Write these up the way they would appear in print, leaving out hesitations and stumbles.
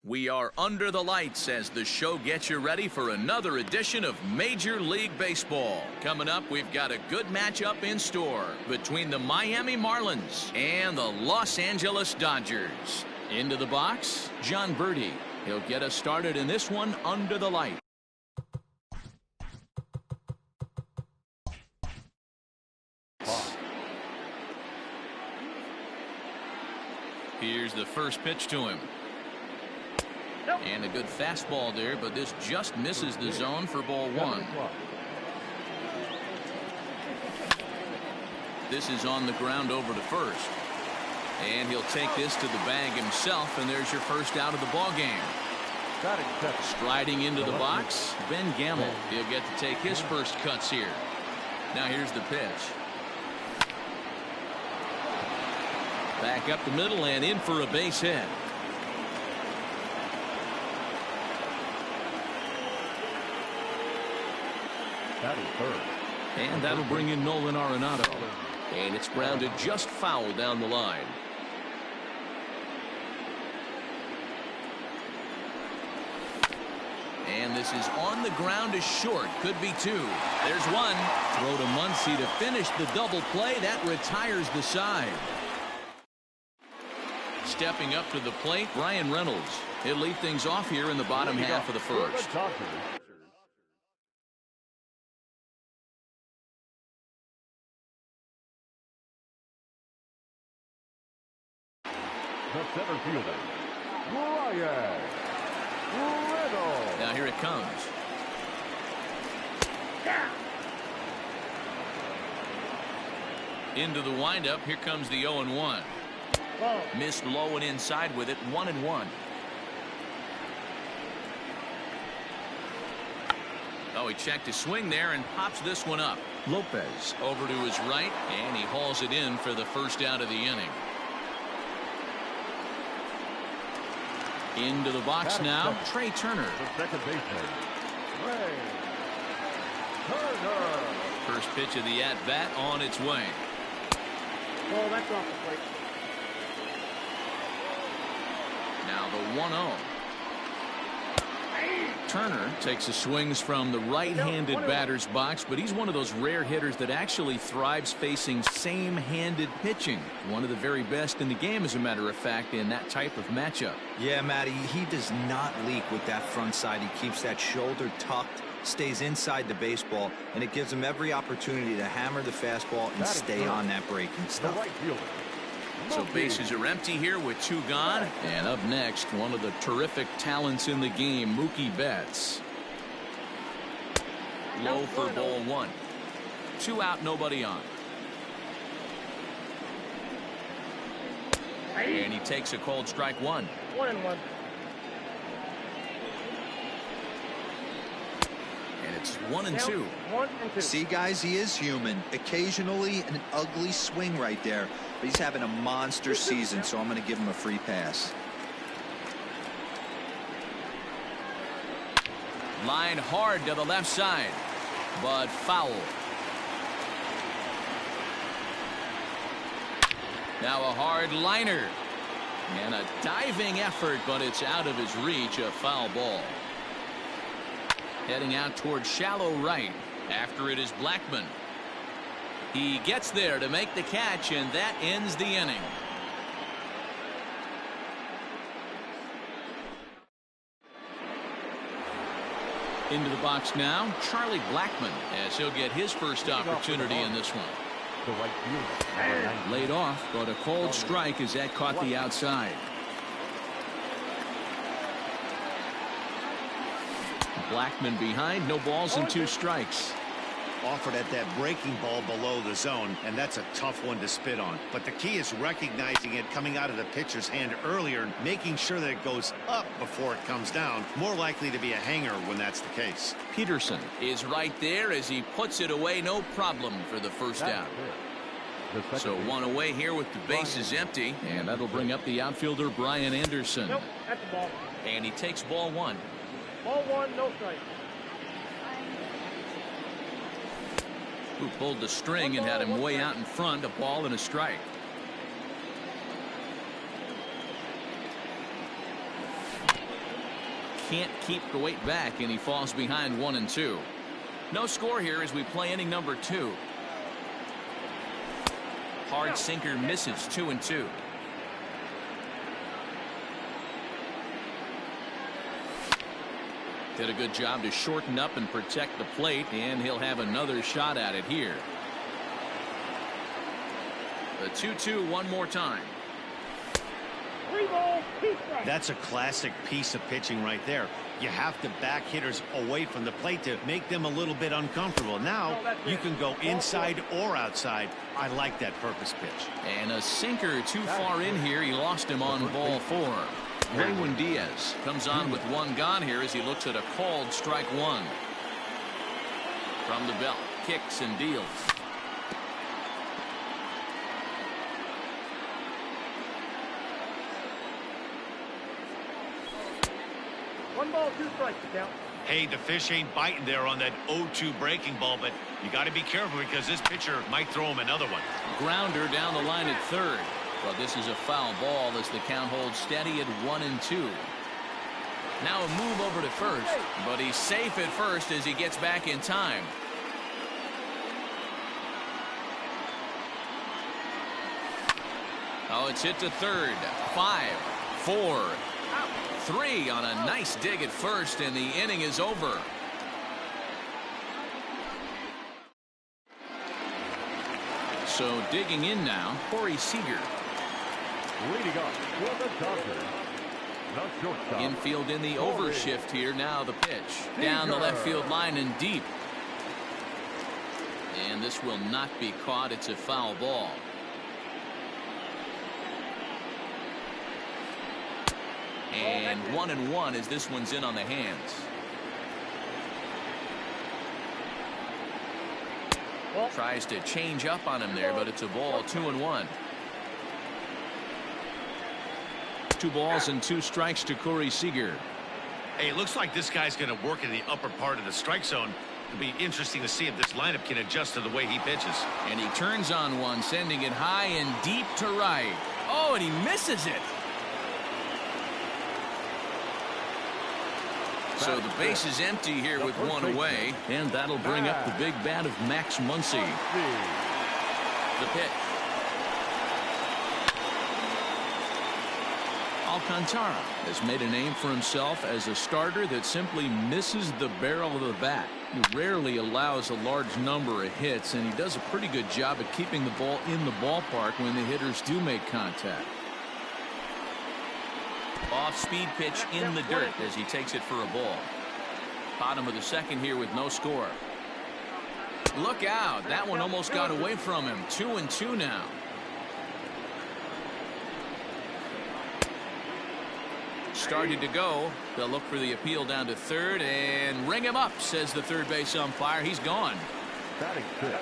We are under the lights as the show gets you ready for another edition of Major League Baseball. Coming up, we've got a good matchup in store between the Miami Marlins and the Los Angeles Dodgers. Into the box, John Birdie. He'll get us started in this one under the light. Here's the first pitch to him. And a good fastball there, but this just misses the zone for ball one. This is on the ground over to first. And he'll take this to the bag himself, and there's your first out of the ball game. Striding into the box, Ben Gamble. He'll get to take his first cuts here. Now here's the pitch. Back up the middle and in for a base hit. And that'll bring in Nolan Arenado. And it's grounded just foul down the line. And this is on the ground, is short. Could be two. There's one. Throw to Muncy to finish the double play. That retires the side. Stepping up to the plate, Ryan Reynolds. He'll lead things off here in the bottom half of the first. The center fielder, Ryan Reynolds. Now here it comes. Into the windup. Here comes the 0-1. Missed low and inside with it. 1-1. Oh, he checked his swing there and pops this one up. Lopez over to his right, and he hauls it in for the first out of the inning. Into the box now, Trey Turner. The second baseman, Trey Turner. First pitch of the at-bat on its way. Oh, that's off the plate. Now the 1-0. Turner takes his swings from the right-handed batter's box, but he's one of those rare hitters that actually thrives facing same-handed pitching. One of the very best in the game, as a matter of fact, in that type of matchup. Yeah, Matty, he does not leak with that front side. He keeps that shoulder tucked, stays inside the baseball, and it gives him every opportunity to hammer the fastball and stay on that breaking stuff. So bases are empty here with two gone. And up next, one of the terrific talents in the game, Mookie Betts. Low for ball one. 2 out, nobody on. And he takes a cold strike 1. 1-1. And it's 1-2. 1-2. See, guys, he is human. Occasionally an ugly swing right there. But he's having a monster season, so I'm going to give him a free pass. Line hard to the left side, but foul. Now a hard liner. And a diving effort, but it's out of his reach, a foul ball. Heading out towards shallow right. After it is Blackmon. He gets there to make the catch, and that ends the inning. Into the box now, Charlie Blackmon, as he'll get his first opportunity in this one. The right fielder. Laid off, but a cold strike as that caught the outside. Blackmon behind, no balls and 2 strikes. Offered at that breaking ball below the zone, and that's a tough one to spit on. But the key is recognizing it coming out of the pitcher's hand earlier and making sure that it goes up before it comes down. More likely to be a hanger when that's the case. Peterson is right there as he puts it away, no problem for the first out. So one away here with the bases empty, and that'll bring up the outfielder Brian Anderson. Nope, that's the ball. And he takes ball 1. Ball 1, no strike. Who pulled the string and had him way out in front, a ball and a strike. can't keep the weight back, and he falls behind 1-2. No score here as we play inning number 2. Hard sinker misses, 2-2. Did a good job to shorten up and protect the plate, and he'll have another shot at it here. The 2-2 one more time. 3 balls, 2 strikes. That's a classic piece of pitching right there. You have to back hitters away from the plate to make them a little bit uncomfortable. Now you can go inside or outside. I like that purpose pitch. And a sinker too far in here. He lost him on ball 4. Raywin Diaz comes on with 1 gone here as he looks at a called strike 1. From the belt, kicks and deals. 1 ball, 2 strikes, count. Hey, the fish ain't biting there on that 0-2 breaking ball, but you got to be careful because this pitcher might throw him another one. Grounder down the line at third. But this is a foul ball as the count holds steady at 1-2. Now a move over to first, but he's safe at first as he gets back in time. Oh, it's hit to third. 5, 4, 3 on a nice dig at first, and the inning is over. So digging in now, Corey Seager. Leading up for the Dodgers, the shortstop. Infield in the overshift here. Now the pitch down the left field line and deep. And this will not be caught. It's a foul ball. And 1-1 as this one's in on the hands. Tries to change up on him there, but it's a ball. 2-1. 2 balls and 2 strikes to Corey Seager. Hey, it looks like this guy's going to work in the upper part of the strike zone. It'll be interesting to see if this lineup can adjust to the way he pitches. And he turns on one, sending it high and deep to right. Oh, and he misses it. So the base is empty here with 1 away, and that'll bring up the big bat of Max Muncy. The pitch. Alcantara has made a name for himself as a starter that simply misses the barrel of the bat. He rarely allows a large number of hits, and he does a pretty good job at keeping the ball in the ballpark when the hitters do make contact. Off-speed pitch in the dirt as he takes it for a ball. Bottom of the second here with no score. Look out. That one almost got away from him. 2-2 now. Started to go. They'll look for the appeal down to third and ring him up, says the third base umpire. He's gone.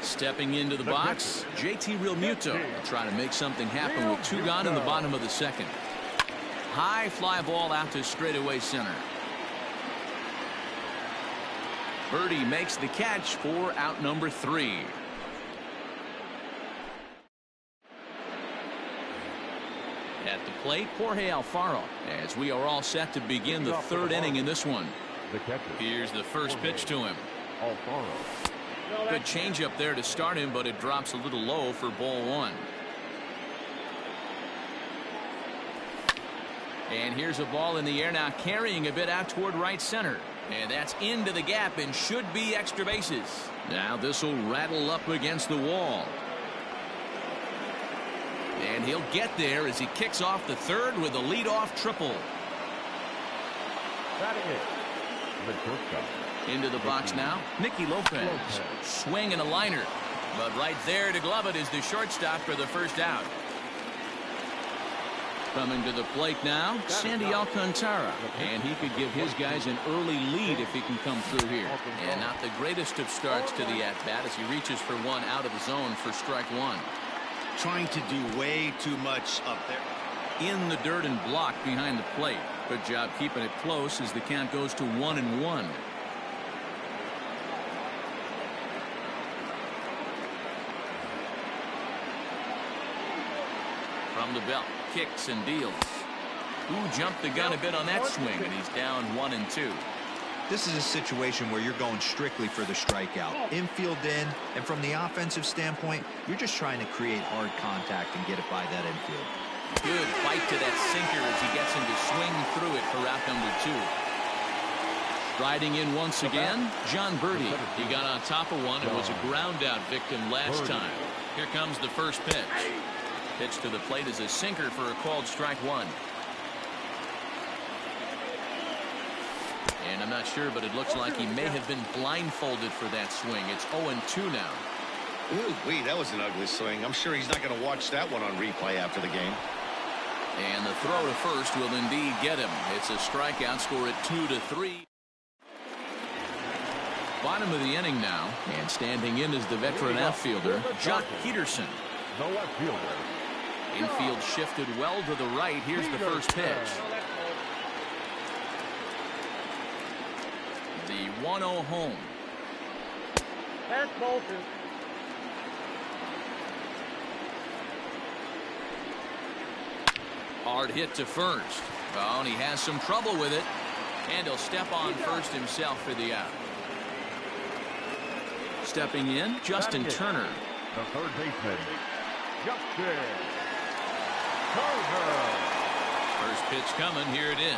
Stepping into the box, JT Realmuto will try to make something happen with 2 gone in the bottom of the second. High fly ball out to straightaway center. Birdie makes the catch for out number 3. At the plate, Jorge Alfaro, as we are all set to begin the 3rd inning in this one. Here's the first pitch to him. Good changeup there to start him, but it drops a little low for ball 1. And here's a ball in the air now, carrying a bit out toward right center. And that's into the gap and should be extra bases. Now this will rattle up against the wall. And he'll get there as he kicks off the 3rd with a leadoff triple. Into the box now, Nicky Lopez. Swing and a liner. But right there to glove it is the shortstop for the first out. Coming to the plate now, Sandy Alcantara. And he could give his guys an early lead if he can come through here. And not the greatest of starts to the at-bat as he reaches for one out of the zone for strike 1. Trying to do way too much up there. In the dirt and blocked behind the plate. Good job keeping it close as the count goes to 1-1. From the belt, kicks and deals. Ooh, jumped the gun a bit on that swing, and he's down 1-2. This is a situation where you're going strictly for the strikeout. Infield in, and from the offensive standpoint, you're just trying to create hard contact and get it by that infield. Good fight to that sinker as he gets him to swing through it for out number 2. Riding in once again, John Birdie. He got on top of one and was a ground out victim last time. Here comes the first pitch. Pitch to the plate is a sinker for a called strike 1. And I'm not sure, but it looks like he may have been blindfolded for that swing. It's 0-2 now. Ooh, that was an ugly swing. I'm sure he's not going to watch that one on replay after the game. And the throw to first will indeed get him. It's a strikeout, score at 2-3. Bottom of the inning now, and standing in is the veteran outfielder, Jock Peterson. No left fielder. Infield shifted well to the right. Here's the first pitch. The 1-0 home. That's ball 2. Hard hit to first. Oh, and he has some trouble with it. And he'll step on first himself for the out. Stepping in, Justin Turner. The third baseman, Justin Turner. First pitch coming. Here it is.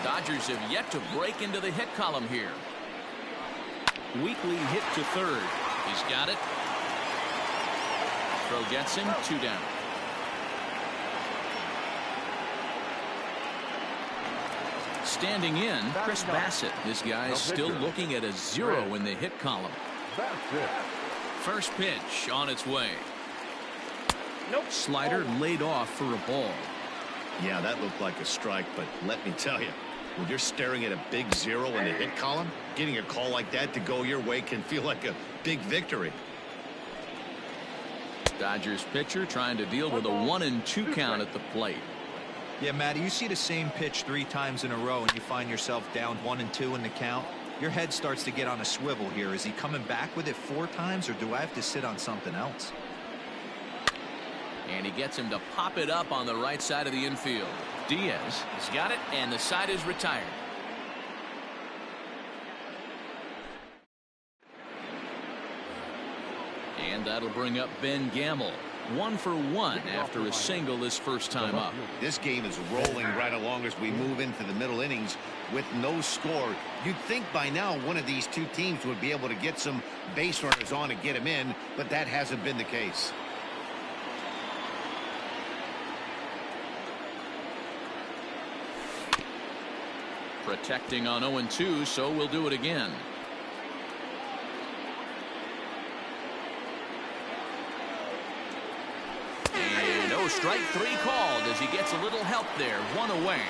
Dodgers have yet to break into the hit column here. Weekly hit to third. He's got it. Throw gets him 2 down. Standing in, Chris Bassett. This guy is still looking at a 0 in the hit column. First pitch on its way. Slider laid off for a ball. Yeah, that looked like a strike, but let me tell you, when you're staring at a big 0 in the hit column, getting a call like that to go your way can feel like a big victory. Dodgers pitcher trying to deal with a 1-2 count at the plate. Yeah, Matty, you see the same pitch 3 times in a row and you find yourself down 1-2 in the count. Your head starts to get on a swivel here. Is he coming back with it 4 times, or do I have to sit on something else? And he gets him to pop it up on the right side of the infield. Diaz has got it, and the side is retired. And that'll bring up Ben Gamble. 1 for 1 after a single his first time up. This game is rolling right along as we move into the middle innings with no score. You'd think by now one of these 2 teams would be able to get some base runners on and get them in, but that hasn't been the case. Protecting on 0-2, so we'll do it again. And no, strike 3 called as he gets a little help there. 1 away.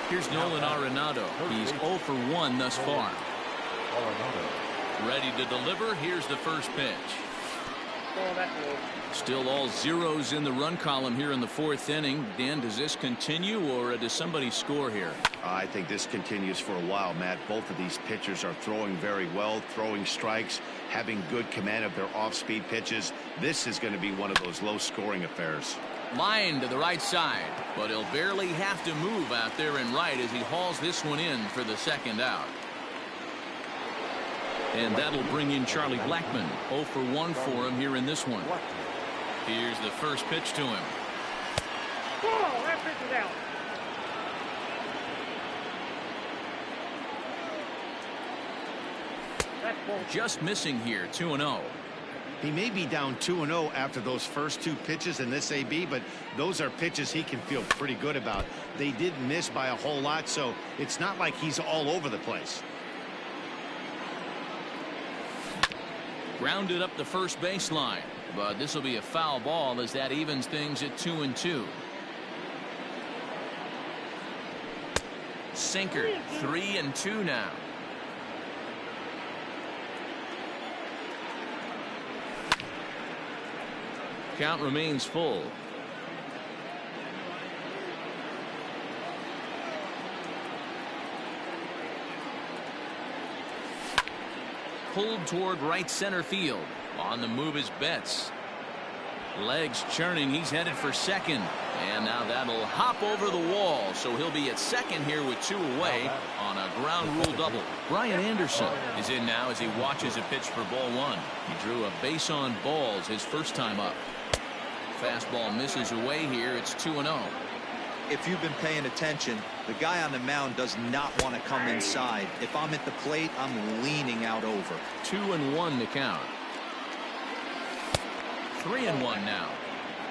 Here's Nolan Arenado. He's 0 for 1 thus far. Ready to deliver. Here's the first pitch. Still all zeros in the run column here in the 4th inning. Dan, does this continue, or does somebody score here? I think this continues for a while, Matt. Both of these pitchers are throwing very well, throwing strikes, having good command of their off-speed pitches. This is going to be one of those low-scoring affairs. Line to the right side, but he'll barely have to move out there and right as he hauls this one in for the second out. And that'll bring in Charlie Blackmon. 0 for 1 for him here in this one. Here's the first pitch to him. Oh, that pitch is out. Just missing here, 2-0. He may be down 2-0 after those first 2 pitches in this AB, but those are pitches he can feel pretty good about. They did miss by a whole lot, so it's not like he's all over the place. Grounded up the first baseline, but this will be a foul ball as that evens things at 2-2. Sinker, 3-2 now. Count remains full. Pulled toward right center field. On the move is Betts. Legs churning. He's headed for second. And now that'll hop over the wall. So he'll be at second here with 2 away on a ground rule double. Brian Anderson is in now as he watches a pitch for ball 1. He drew a base on balls his first time up. Fastball misses away here. It's 2-0. If you've been paying attention, the guy on the mound does not want to come inside. If I'm at the plate, I'm leaning out over. 2-1 to count. 3-1 now.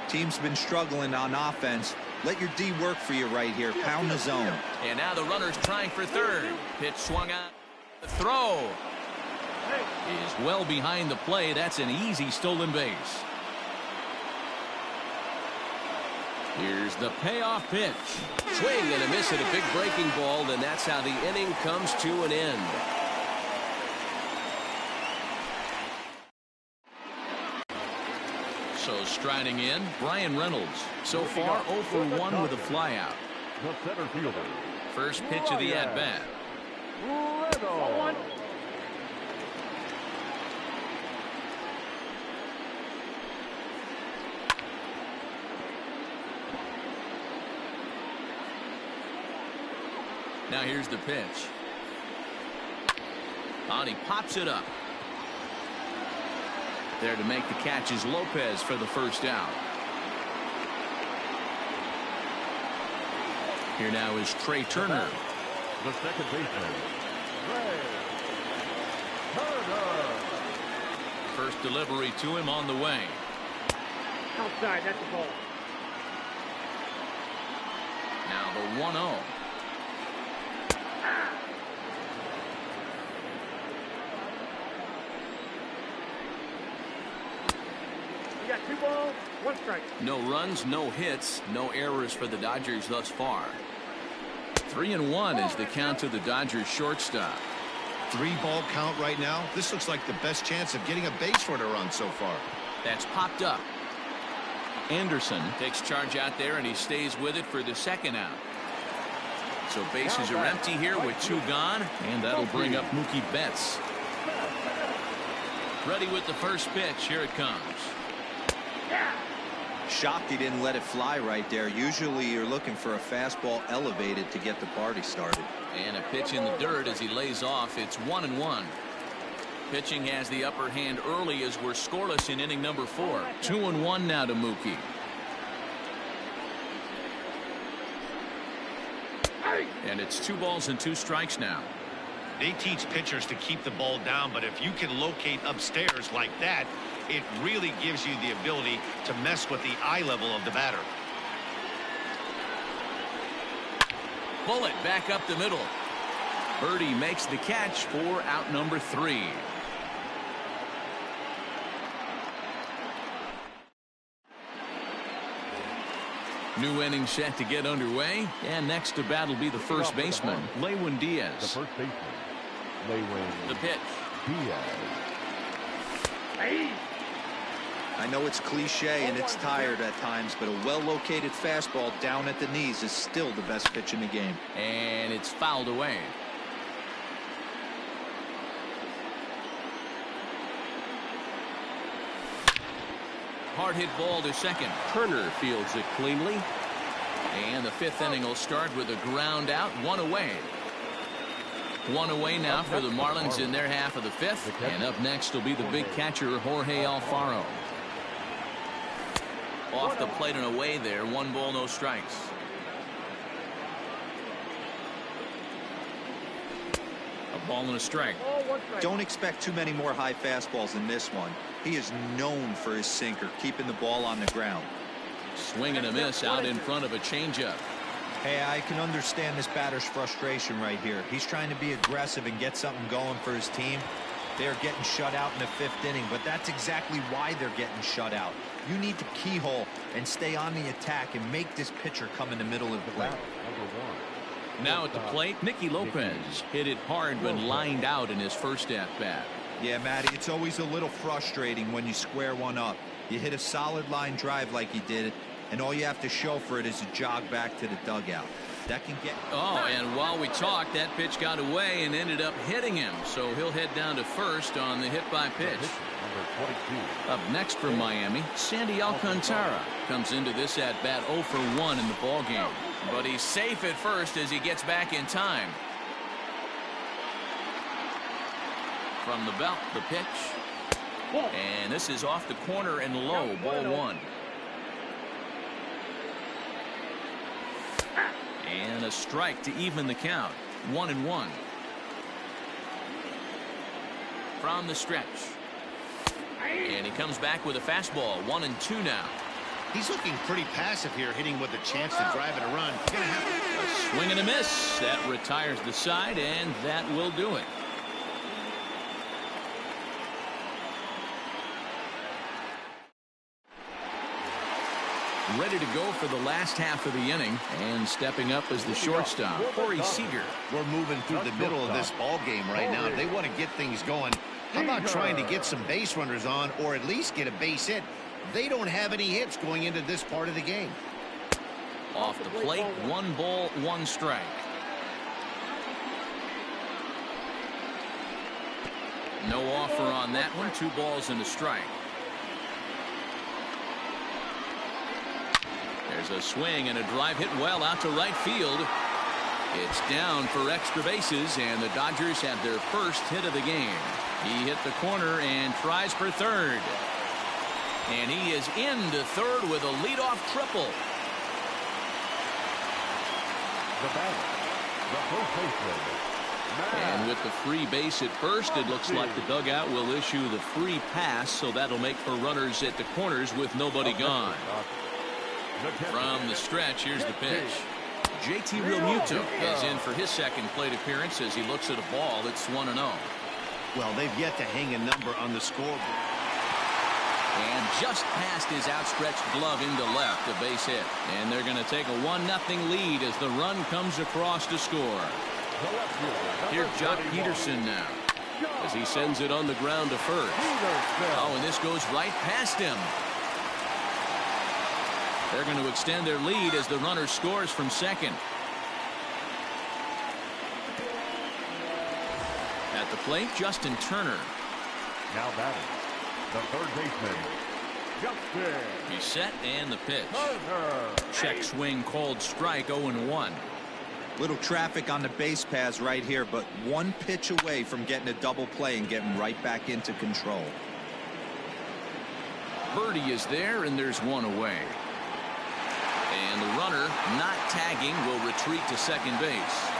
Team's been struggling on offense. Let your D work for you right here. Pound the zone. And now the runner's trying for third. Pitch swung out. The throw is well behind the play. That's an easy stolen base. Here's the payoff pitch. Swing and a miss at a big breaking ball, and that's how the inning comes to an end. So striding in, Brian Reynolds. So far 0 for 1 with a flyout. The center fielder. First pitch of the at-bat. Reynolds. Now here's the pitch. And he pops it up. There to make the catch is Lopez for the first out. Here now is Trey Turner. The second baseman, Trey Turner. First delivery to him on the way. Outside, that's the ball. Now the 1-0. You got 2 balls, 1 strike. No runs, no hits, no errors for the Dodgers thus far. 3-1 is the count to the Dodgers shortstop. 3-ball count right now. This looks like the best chance of getting a base runner run so far. That's popped up. Anderson takes charge out there, and he stays with it for the second out. So bases are empty here with 2 gone, and that'll bring up Mookie Betts. Ready with the first pitch. Here it comes. Shocked he didn't let it fly right there. Usually you're looking for a fastball elevated to get the party started. And a pitch in the dirt as he lays off. It's 1-1. Pitching has the upper hand early as we're scoreless in inning number 4. 2-1 now to Mookie. And it's 2 balls and 2 strikes now. They teach pitchers to keep the ball down, but if you can locate upstairs like that, it really gives you the ability to mess with the eye level of the batter. Bullet back up the middle. Birdie makes the catch for out number 3. New inning set to get underway, and next to bat will be the first baseman, Lewin The Diaz. first baseman, Lewin The pitch. Diaz. I know it's cliche and it's tired at times, but a well-located fastball down at the knees is still the best pitch in the game. And it's fouled away. Hard hit ball to second. Turner fields it cleanly. And the 5th inning will start with a ground out, 1 away. 1 away now for the Marlins in their half of the 5th. And up next will be the big catcher, Jorge Alfaro. Off the plate and away there. 1 ball, no strikes. A ball and a strike. Don't expect too many more high fastballs in this one. He is known for his sinker, keeping the ball on the ground. Swing and a miss out in front of a changeup. Hey, I can understand this batter's frustration right here. He's trying to be aggressive and get something going for his team. They're getting shut out in the 5th inning, but that's exactly why they're getting shut out. You need to keyhole and stay on the attack and make this pitcher come in the middle of the plate. Now at the plate, Nicky Lopez hit it hard when lined out in his first at-bat. Yeah, Matty, it's always a little frustrating when you square one up. You hit a solid line drive like he did, and all you have to show for it is a jog back to the dugout. That can get... Oh, and while we talked, that pitch got away and ended up hitting him. So he'll head down to first on the hit by pitch. number 22. Up next for Miami, Sandy Alcantara comes into this at bat 0 for 1 in the ball game, but he's safe at first as he gets back in time. From the belt, the pitch, and this is off the corner and low, ball 1. And a strike to even the count, 1-1. From the stretch, and he comes back with a fastball, 1-2 now. He's looking pretty passive here, hitting with a chance to drive it a run. A swing and a miss. That retires the side, and that will do it. Ready to go for the last half of the inning, and stepping up as the shortstop, Corey Seager. We're moving through the middle of this ball game right now. They want to get things going. How about trying to get some base runners on, or at least get a base hit? They don't have any hits going into this part of the game. Off the plate, 1 ball, 1 strike. No offer on that one. 2 balls and a strike. There's a swing and a drive hit well out to right field. It's down for extra bases, and the Dodgers have their first hit of the game. He hit the corner and tries for third. And he is into third with a leadoff triple. The batter, the first baseman. And with the free base at first, it looks like the dugout will issue the free pass, so that'll make for runners at the corners with nobody gone. From the stretch, here's the pitch. JT Realmuto is in for his second plate appearance as he looks at a ball. It's 1-0. Well, they've yet to hang a number on the scoreboard. And just past his outstretched glove into left, a base hit. And they're going to take a 1-0 lead as the run comes across to score. Here's Jock Peterson now as he sends it on the ground to first. Oh, and this goes right past him. They're going to extend their lead as the runner scores from second. At the plate, Justin Turner. Now batting, the third baseman, Justin. He's set, and the pitch. Turner. Check swing called strike, 0-1. Little traffic on the base paths right here, but 1 pitch away from getting a double play and getting right back into control. Birdie is there, and there's 1 away. And the runner, not tagging, will retreat to second base.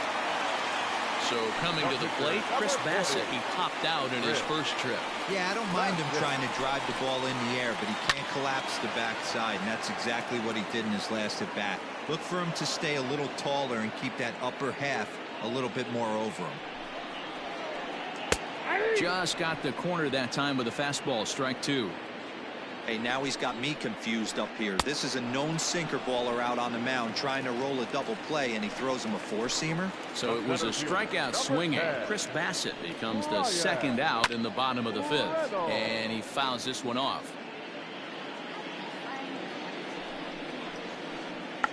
So coming to the plate, Chris Bassett. He popped out in his first trip. Yeah, I don't mind him trying to drive the ball in the air, but he can't collapse the backside, and that's exactly what he did in his last at bat. Look for him to stay a little taller and keep that upper half a little bit more over him. Just got the corner that time with a fastball, strike 2. Hey, now he's got me confused up here. This is a known sinker baller out on the mound trying to roll a double play, and he throws him a 4-seamer. So it was a strikeout swinging. Chris Bassett becomes the second out in the bottom of the 5th, and he fouls this one off.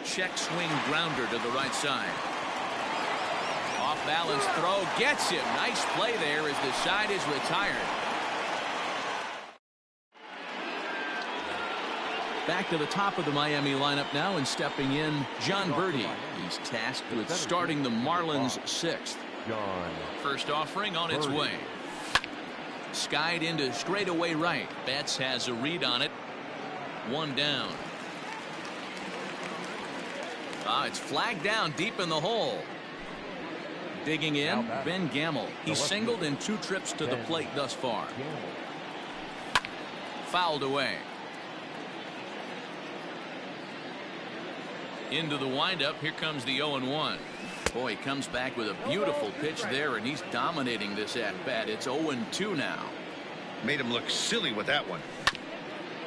Check swing grounder to the right side. Off balance throw gets him. Nice play there as the side is retired. Back to the top of the Miami lineup now, and stepping in, John Birdie. He's tasked with starting the Marlins 6th. First offering on its way. Skied into straightaway right. Betts has a read on it. 1 down. It's flagged down deep in the hole. Digging in, Ben Gamel. He singled in 2 trips to the plate thus far. Fouled away. Into the windup. Here comes the 0-1. Boy, he comes back with a beautiful pitch there, and he's dominating this at-bat. It's 0-2 now. Made him look silly with that one.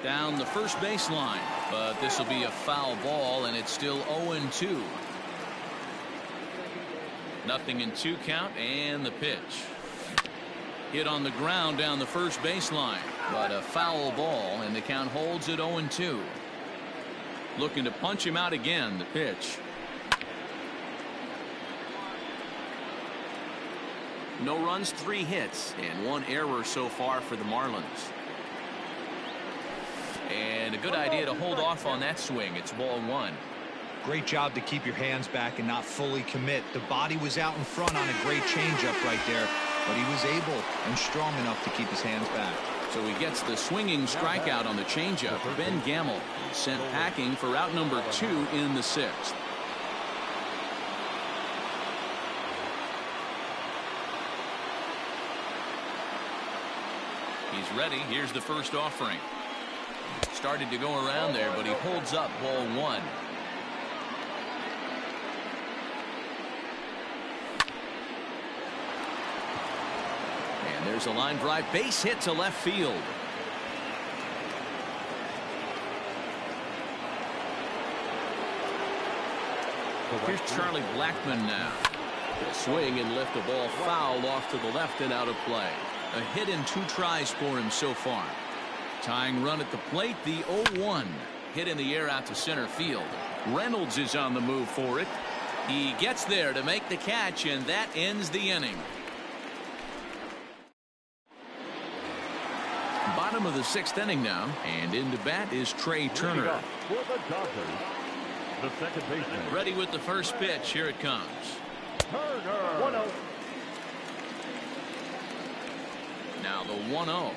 Down the first baseline, but this will be a foul ball, and it's still 0-2. Nothing in 2 count, and the pitch. Hit on the ground down the first baseline, but a foul ball, and the count holds at 0-2. Looking to punch him out again. The pitch. No runs, 3 hits, and 1 error so far for the Marlins. And a good idea to hold off on that swing. It's ball one. Great job to keep your hands back and not fully commit. The body was out in front on a great changeup right there, but he was able and strong enough to keep his hands back. So he gets the swinging strikeout on the changeup. Ben Gamble sent packing for out number 2 in the 6th. He's ready. Here's the first offering. Started to go around there, but he holds up ball one. And there's a line drive, base hit to left field. Here's Charlie Blackmon now. A swing and lift, a ball foul off to the left and out of play. A hit in 2 tries for him so far. Tying run at the plate, the 0-1. Hit in the air out to center field. Reynolds is on the move for it. He gets there to make the catch, and that ends the inning. Bottom of the 6th inning now, and into bat is Trey Turner. For the Dodgers, the second baseman. Ready with the first pitch. Here it comes. Turner. 1-0. Now the 1-0.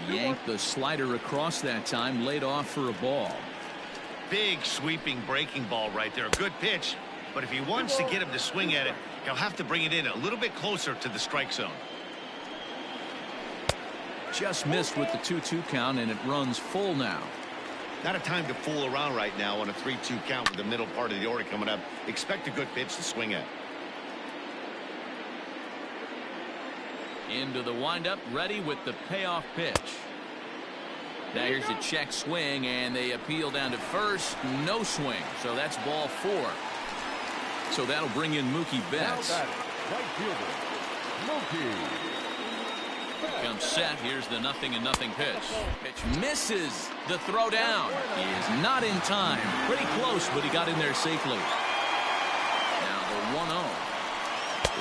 Yanked the slider across that time, laid off for a ball. Big sweeping breaking ball right there. Good pitch, but if he wants to get him to swing at it, he'll have to bring it in a little bit closer to the strike zone. Just missed with the 2-2 count, and it runs full now. Not a time to fool around right now on a 3-2 count with the middle part of the order coming up. Expect a good pitch to swing at. Into the windup, ready with the payoff pitch. Now here's a check swing, and they appeal down to first. No swing, so that's ball 4. So that'll bring in Mookie Betts. Right fielder, Mookie. Comes set. Here's the 0-0 pitch. Pitch misses. The throw down. He is not in time. Pretty close, but he got in there safely. Now the 1-0.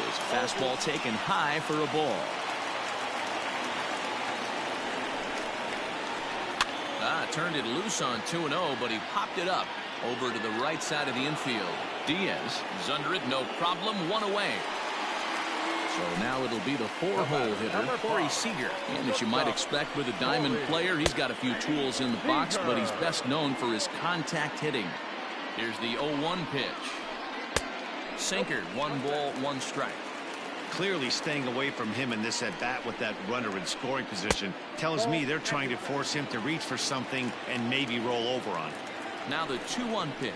His fastball taken high for a ball. Turned it loose on 2-0, but he popped it up over to the right side of the infield. Diaz is under it, no problem, 1 away. So now it'll be the 4-hole hitter, Corey Seager. And as you might expect with a diamond player, he's got a few tools in the box, but he's best known for his contact hitting. Here's the 0-1 pitch. Sinker, 1 ball, 1 strike. Clearly staying away from him in this at bat with that runner in scoring position tells me they're trying to force him to reach for something and maybe roll over on it. Now the 2-1 pitch.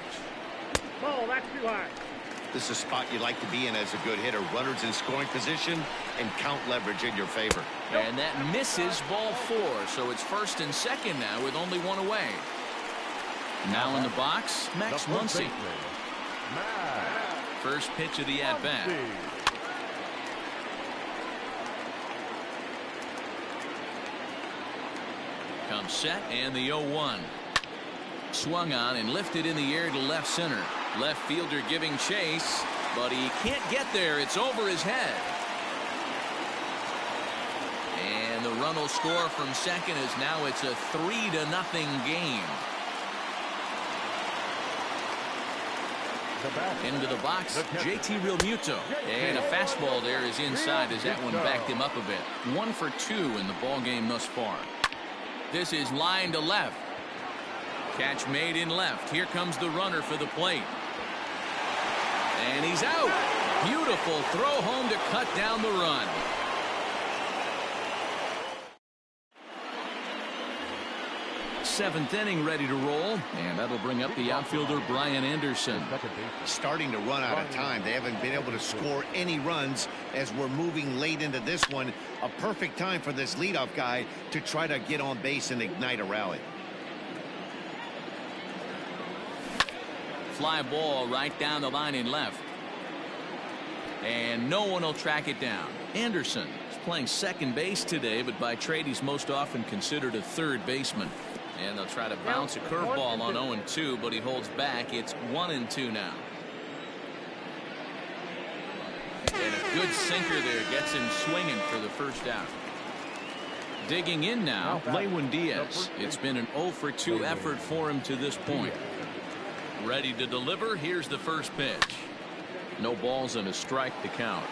Ball, that's too high. This is a spot you like to be in as a good hitter. Runners in scoring position and count leverage in your favor. And that misses, ball 4. So it's first and second now with only 1 away. Now in the box, Max Muncy. First pitch of the at-bat. Comes set, and the 0-1. Swung on and lifted in the air to left center. Left fielder giving chase, but he can't get there. It's over his head. And the run will score from second as now it's a 3-0 game. Into the box, JT Realmuto. And a fastball there is inside as that one backed him up a bit. 1 for 2 in the ball game thus far. This is line to left. Catch made in left. Here comes the runner for the plate. And he's out. Beautiful throw home to cut down the run. Seventh inning ready to roll, and that'll bring up the outfielder Brian Anderson. Starting to run out of time. They haven't been able to score any runs as we're moving late into this one. A perfect time for this leadoff guy to try to get on base and ignite a rally. Fly ball right down the line in left. And no one will track it down. Anderson is playing second base today, but by trade he's most often considered a third baseman. And they'll try to bounce a curveball on 0-2, but he holds back. It's 1-2 now. Good sinker there. Gets him swinging for the first out. Digging in now, Lewin Diaz. It's been an 0 for 2 effort for him to this point. Ready to deliver. Here's the first pitch. No balls and a strike to count.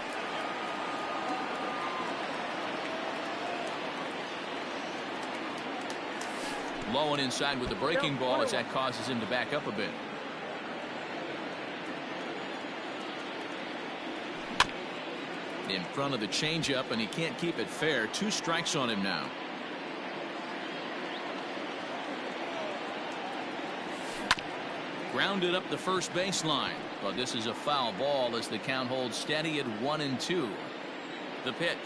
Low and inside with the breaking ball as that causes him to back up a bit. In front of the changeup, and he can't keep it fair. 2 strikes on him now. Grounded up the first baseline, but this is a foul ball as the count holds steady at 1-2. The pitch.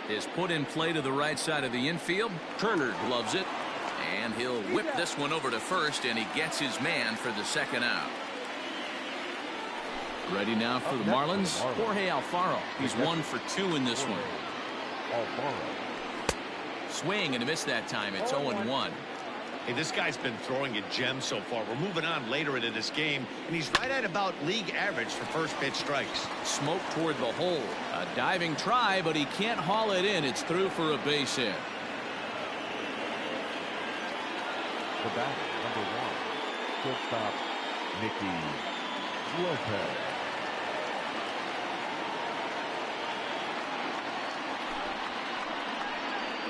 Is put in play to the right side of the infield. Turner gloves it, and he'll whip this one over to first, and he gets his man for the second out. Ready now for the Marlins, Jorge Alfaro. He's 1 for 2 in this one. Swing and a miss that time. It's 0-1. Hey, this guy's been throwing a gem so far. We're moving on later into this game, and he's right at about league average for first pitch strikes. Smoke toward the hole. A diving try, but he can't haul it in. It's through for a base hit. The batter, number 1. Shortstop, Nicky Lopez.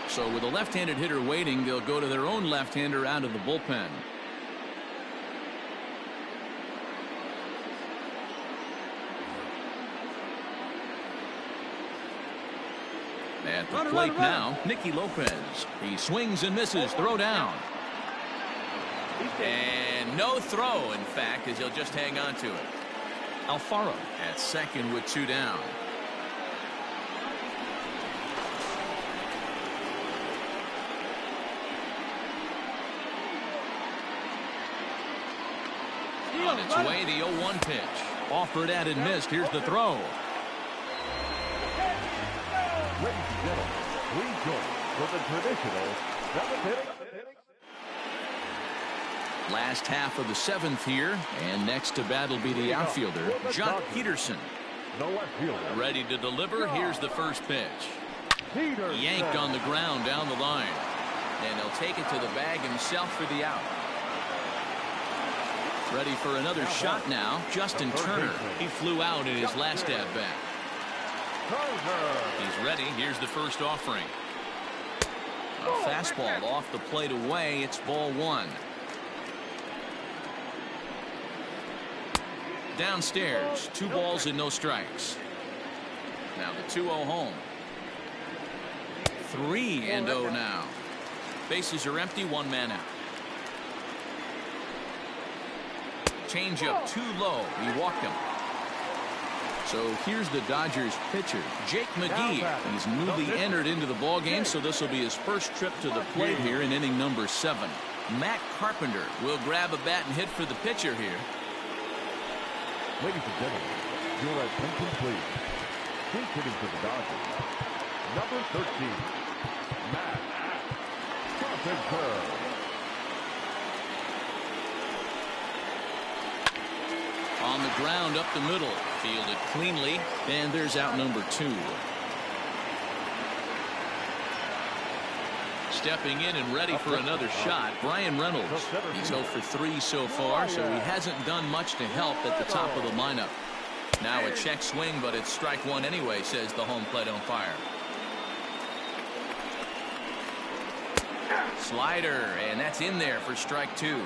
So with a left-handed hitter waiting, they'll go to their own left-hander out of the bullpen. At the plate now, Nicky Lopez. He swings and misses. Throw down. And no throw, in fact, as he'll just hang on to it. Alfaro at second with 2 down. On its way, the 0-1 pitch. Offered at and missed. Here's the throw. Ladies and gentlemen, please join for the traditional 7th inning. Last half of the 7th here, and next to bat will be the outfielder, John Peterson. The left fielder. Ready to deliver. Here's the first pitch. Yanked on the ground down the line. And he'll take it to the bag himself for the out. Ready for another shot now, Justin Turner. He flew out in his last at-bat. He's ready. Here's the first offering. A fastball off the plate away. It's ball 1. Downstairs, 2 balls and no strikes. Now the 2-0 home. 3-0 now. Bases are empty, 1 man out. Changeup too low. He walked him. So here's the Dodgers pitcher, Jake McGee. He's newly entered into the ballgame, so this will be his first trip to the plate here in inning number 7. Matt Carpenter will grab a bat and hit for the pitcher here. Ladies and gentlemen, your attention please. He's hitting for the Dodgers. Number 13, Matt Carpenter. On the ground up the middle, fielded cleanly, and there's out number 2. Stepping in and ready for another shot, Brian Reynolds. He's 0 for 3 so far, so he hasn't done much to help at the top of the lineup. Now a check swing, but it's strike 1 anyway, says the home plate umpire. Slider, and that's in there for strike 2.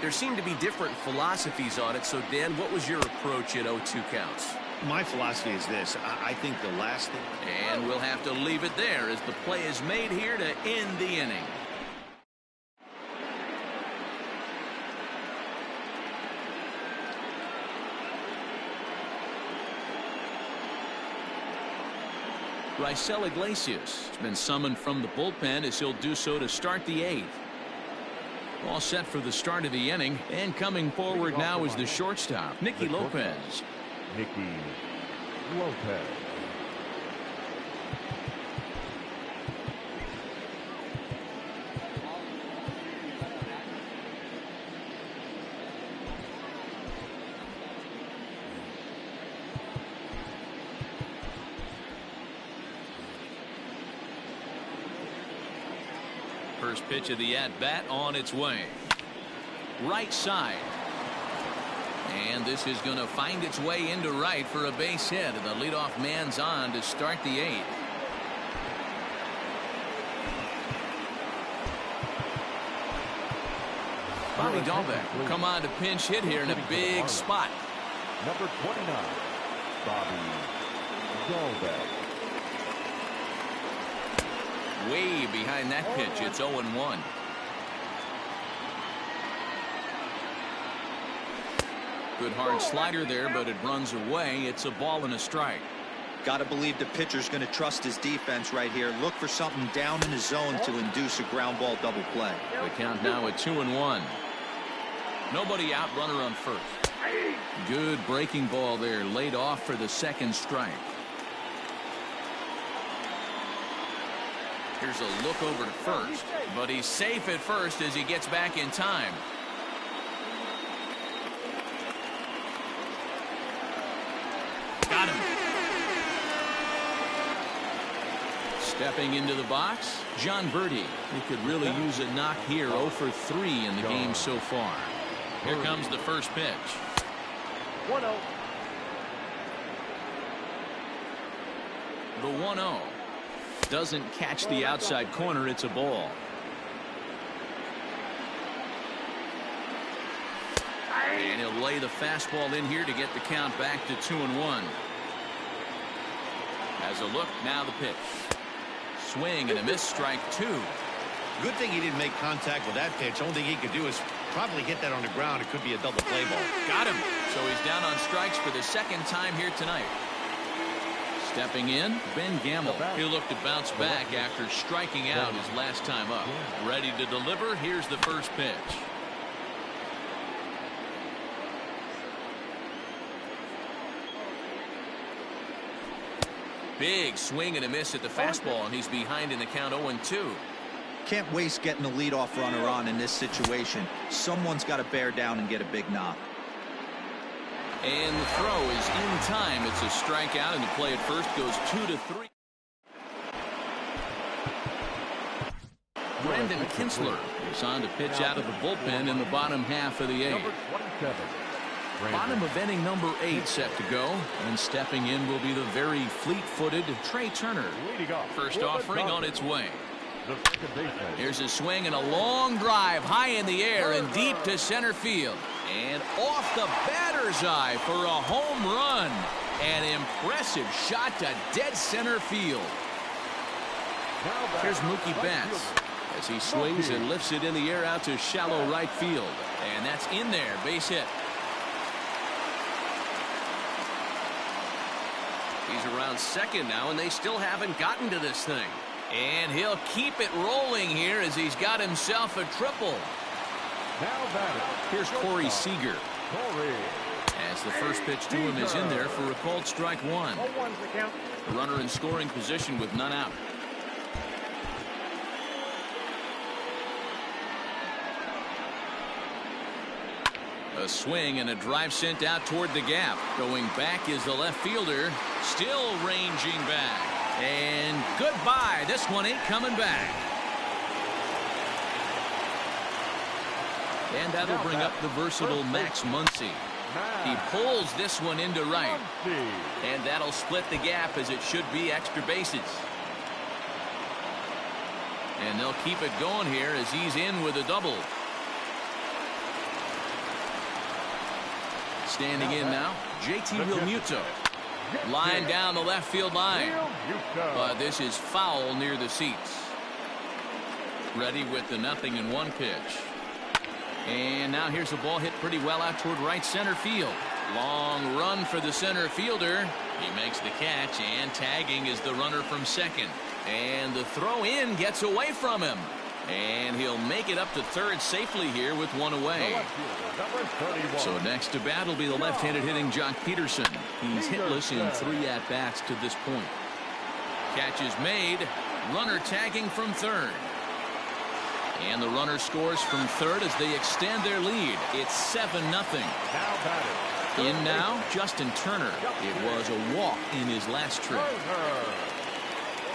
There seem to be different philosophies on it, so Dan, what was your approach at 0-2 counts? My philosophy is this. I think the last thing... And we'll have to leave it there as the play is made here to end the inning. Raisel Iglesias has been summoned from the bullpen as he'll do so to start the 8th. All set for the start of the inning, and coming forward now is the shortstop, Nicky Lopez. Nicky Lopez. First pitch of the at-bat on its way. Right side. And this is going to find its way into right for a base hit. And the leadoff man's on to start the 8th. Bobby Dahlbeck will come on to pinch hit here in a big spot. Number 29, Bobby Dahlbeck. Way behind that pitch. It's 0-1. Good hard slider there, but it runs away. It's a ball and a strike. Got to believe the pitcher's going to trust his defense right here. Look for something down in his zone to induce a ground ball double play. The count now at 2-1. Nobody out, runner on first. Good breaking ball there, laid off for the second strike. Here's a look over to first, but he's safe at first as he gets back in time. Got him. Stepping into the box, John Birdie. He could really use a knock here. 0 for 3 in the game so far. Here comes the first pitch. 1-0. The 1-0 doesn't catch the outside corner. It's a ball. And he'll lay the fastball in here to get the count back to 2-1. As a look, now the pitch. Swing and a miss, strike 2. Good thing he didn't make contact with that pitch. Only thing he could do is probably hit that on the ground. It could be a double play ball. Got him. So he's down on strikes for the second time here tonight. Stepping in, Ben Gamble. He'll look to bounce back after striking out his last time up. Ready to deliver. Here's the first pitch. Big swing and a miss at the fastball, and he's behind in the count 0-2. Can't waste getting a leadoff runner on in this situation. Someone's got to bear down and get a big knock. And the throw is in time. It's a strikeout, and the play at first goes 2-3. Brandon Kinsler is on to pitch out of the bullpen in the bottom half of the 8th. Bottom of inning number 8 set to go, and stepping in will be the very fleet-footed Trey Turner. First offering on its way. Here's a swing and a long drive high in the air and deep to center field. And off the batter's eye for a home run. An impressive shot to dead center field. Here's Mookie Betts as he swings and lifts it in the air out to shallow right field. And that's in there, base hit. He's around second now, and they still haven't gotten to this thing. And he'll keep it rolling here as he's got himself a triple. Here's Corey Seager. As the first pitch to him is in there for a called strike 1. The runner in scoring position with none out. A swing and a drive sent out toward the gap. Going back is the left fielder. Still ranging back. And goodbye. This one ain't coming back. And that'll bring up the versatile Max Muncy. He pulls this one into right. And that'll split the gap as it should be extra bases. And they'll keep it going here as he's in with a double. Standing in now, JT Realmuto. Line down the left field line. But this is foul near the seats. Ready with the 0-1 pitch. And now here's a ball hit pretty well out toward right center field. Long run for the center fielder. He makes the catch, and tagging is the runner from second. And the throw in gets away from him. And he'll make it up to third safely here with one away. So next to bat will be the left-handed hitting Jock Peterson. He's hitless in 3 at-bats to this point. Catch is made. Runner tagging from third. And the runner scores from third as they extend their lead. It's 7-0. In now, Justin Turner. It was a walk in his last trip.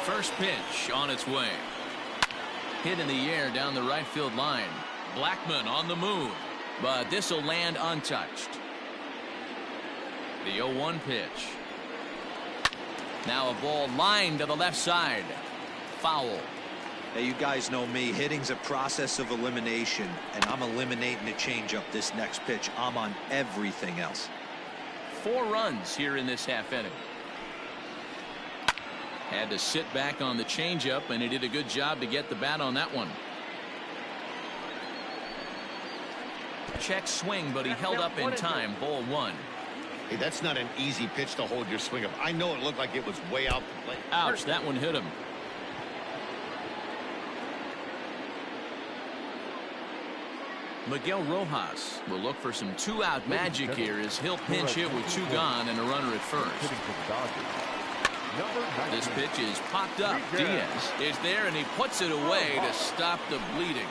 First pitch on its way. Hit in the air down the right field line. Blackmon on the move, but this will land untouched. The 0-1 pitch. Now a ball lined to the left side. Foul. Hey, you guys know me. Hitting's a process of elimination, and I'm eliminating the changeup this next pitch. I'm on everything else. 4 runs here in this half inning. Had to sit back on the changeup, and he did a good job to get the bat on that one. Check swing, but he held up in time. Ball 1. Hey, that's not an easy pitch to hold your swing up. I know it looked like it was way out the plate. Ouch, that one hit him. Miguel Rojas will look for some 2-out magic here as he'll pinch hit with 2 gone and a runner at first. This pitch is popped up. Diaz is there, and he puts it away to stop the bleeding.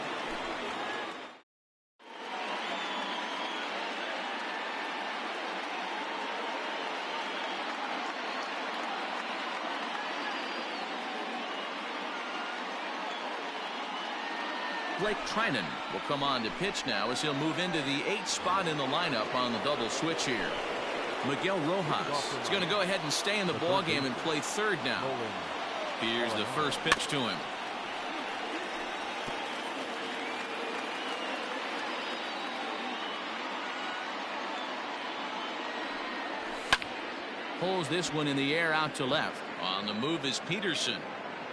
Blake Trinan will come on to pitch now as he'll move into the 8th spot in the lineup on the double switch here. Miguel Rojas is going to go ahead and stay in the ballgame and play third now. Here's the first pitch to him. Pulls this one in the air out to left. On the move is Peterson.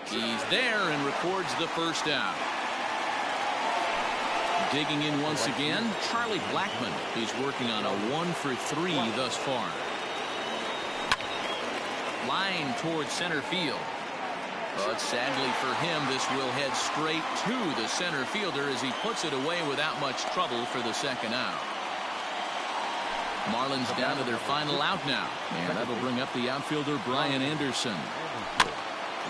He's there and records the first out. Digging in once again, Charlie Blackmon. He's working on a 1-for-3 thus far. Line towards center field. But sadly for him, this will head straight to the center fielder as he puts it away without much trouble for the second out. Marlins down to their final out now. And that'll bring up the outfielder Brian Anderson.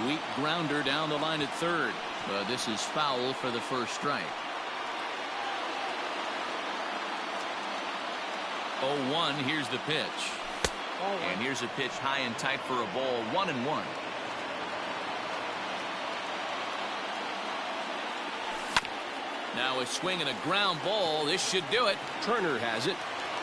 Weak grounder down the line at third. But this is foul for the first strike. 0-1, here's the pitch. And here's a pitch high and tight for a ball, 1-1. Now a swing and a ground ball. This should do it. Turner has it.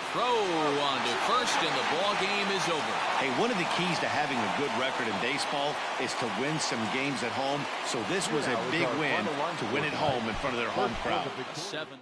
Throw on to first, and the ball game is over. Hey, one of the keys to having a good record in baseball is to win some games at home. So this was a big win to win at home in front of their home crowd. 7.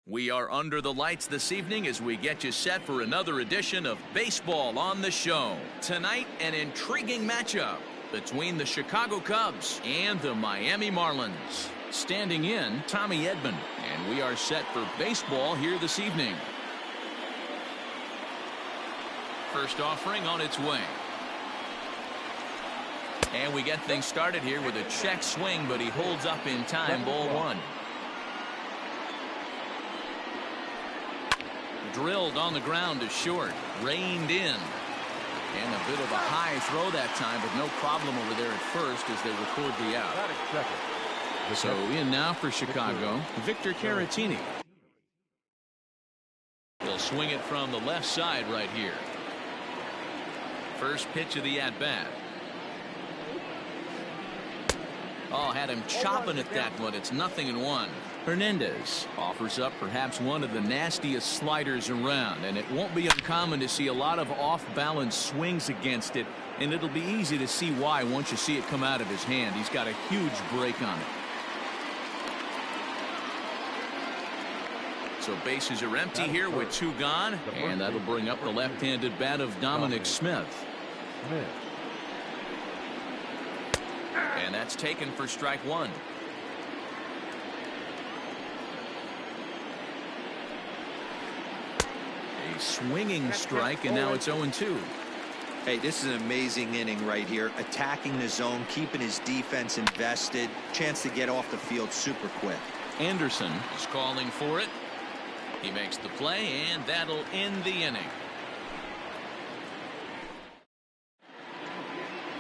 We are under the lights this evening as we get you set for another edition of Baseball on the Show. Tonight, an intriguing matchup between the Chicago Cubs and the Miami Marlins. Standing in, Tommy Edman, and we are set for baseball here this evening. First offering on its way. And we get things started here with a check swing, but he holds up in time. Ball one. Drilled on the ground to short. Reined in. And a bit of a high throw that time, but no problem over there at first as they record the out. So in now for Chicago, Victor Caratini. He'll swing it from the left side right here. First pitch of the at-bat. Oh, had him chopping at that one. It's 0-1. Hernandez offers up perhaps one of the nastiest sliders around, and it won't be uncommon to see a lot of off-balance swings against it, and it'll be easy to see why once you see it come out of his hand. He's got a huge break on it. So bases are empty here with two gone, and that'll bring up the left-handed bat of Dominic Smith. And that's taken for strike one. A swinging strike, and now it's 0-2. Hey, this is an amazing inning right here. Attacking the zone, keeping his defense invested. Chance to get off the field super quick. Anderson is calling for it. He makes the play, and that'll end the inning.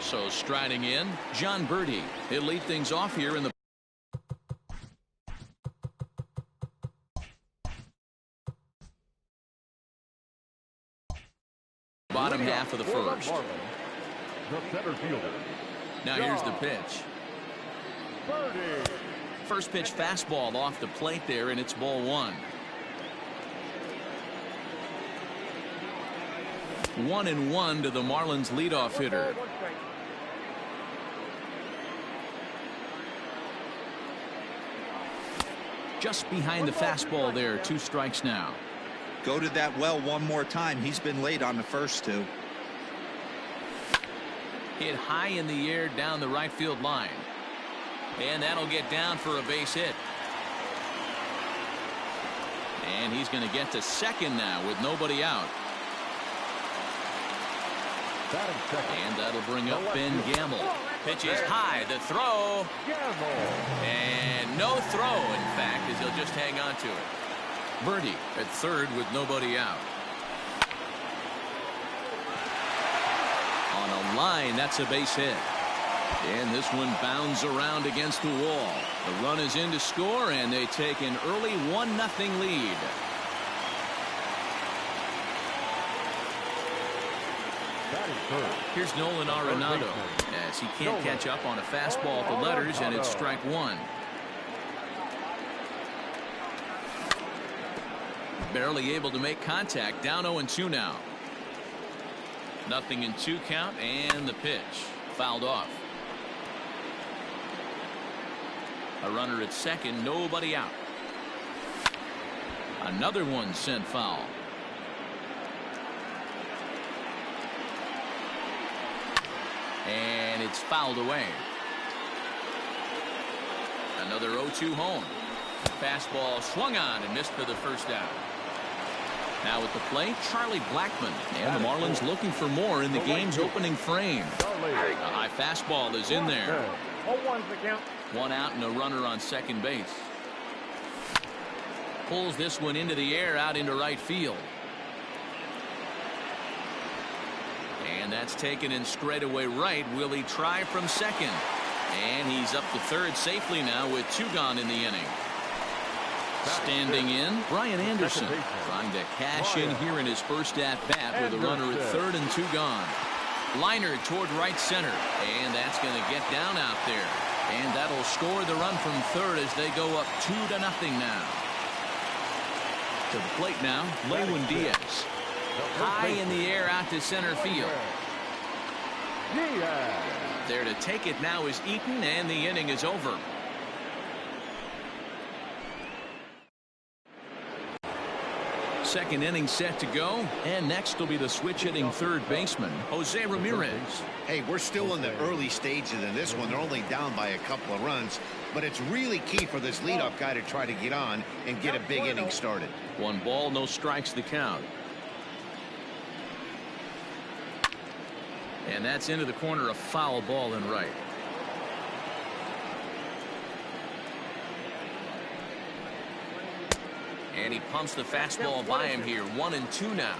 So striding in, John Birdie. He'll lead things off here in the bottom half of the first. Now here's the pitch. First pitch fastball off the plate there, and it's ball one. 1-1 to the Marlins leadoff hitter. Just behind the fastball there. 2 strikes now. Go to that well one more time. He's been late on the first two. Hit high in the air down the right field line. And that'll get down for a base hit. And he's going to get to second now with nobody out. And that'll bring up Ben Gamble. Pitch is high. The throw. And no throw, in fact, as he'll just hang on to it. Birdie at third with nobody out. On a line, that's a base hit. And this one bounds around against the wall. The run is in to score, and they take an early 1-0 lead. Here's Nolan Arenado as he can't catch up on a fastball at the letters, and it's strike one. Barely able to make contact. Down 0-2 now. 0-2 count, and the pitch fouled off. A runner at second, nobody out. Another one sent foul. And it's fouled away. Another 0-2 home. Fastball swung on and missed for the first out. Now at the plate, Charlie Blackmon. And the Marlins looking for more in the game's opening frame. A high fastball is in there. 0-1's the count. One out and a runner on second base. Pulls this one into the air out into right field. And that's taken in straightaway right. Will he try from second? And he's up to third safely now with 2 gone in the inning. Standing in, Brian Anderson trying to cash in here in his first at-bat with a runner at third and 2 gone. Liner toward right center, and that's going to get down out there. And that'll score the run from third as they go up 2-0 now. To the plate now, Lewin Diaz. High in the air out to center field. There to take it now is Eaton, and the inning is over. second inning set to go. And next will be the switch-hitting third baseman, Jose Ramirez. Hey, we're still in the early stages in this one. They're only down by a couple of runs. But it's really key for this leadoff guy to try to get on and get a big inning started. 1 ball, no strikes the count. And that's into the corner, a foul ball and right. And he pumps the fastball by him here. 1-2 now.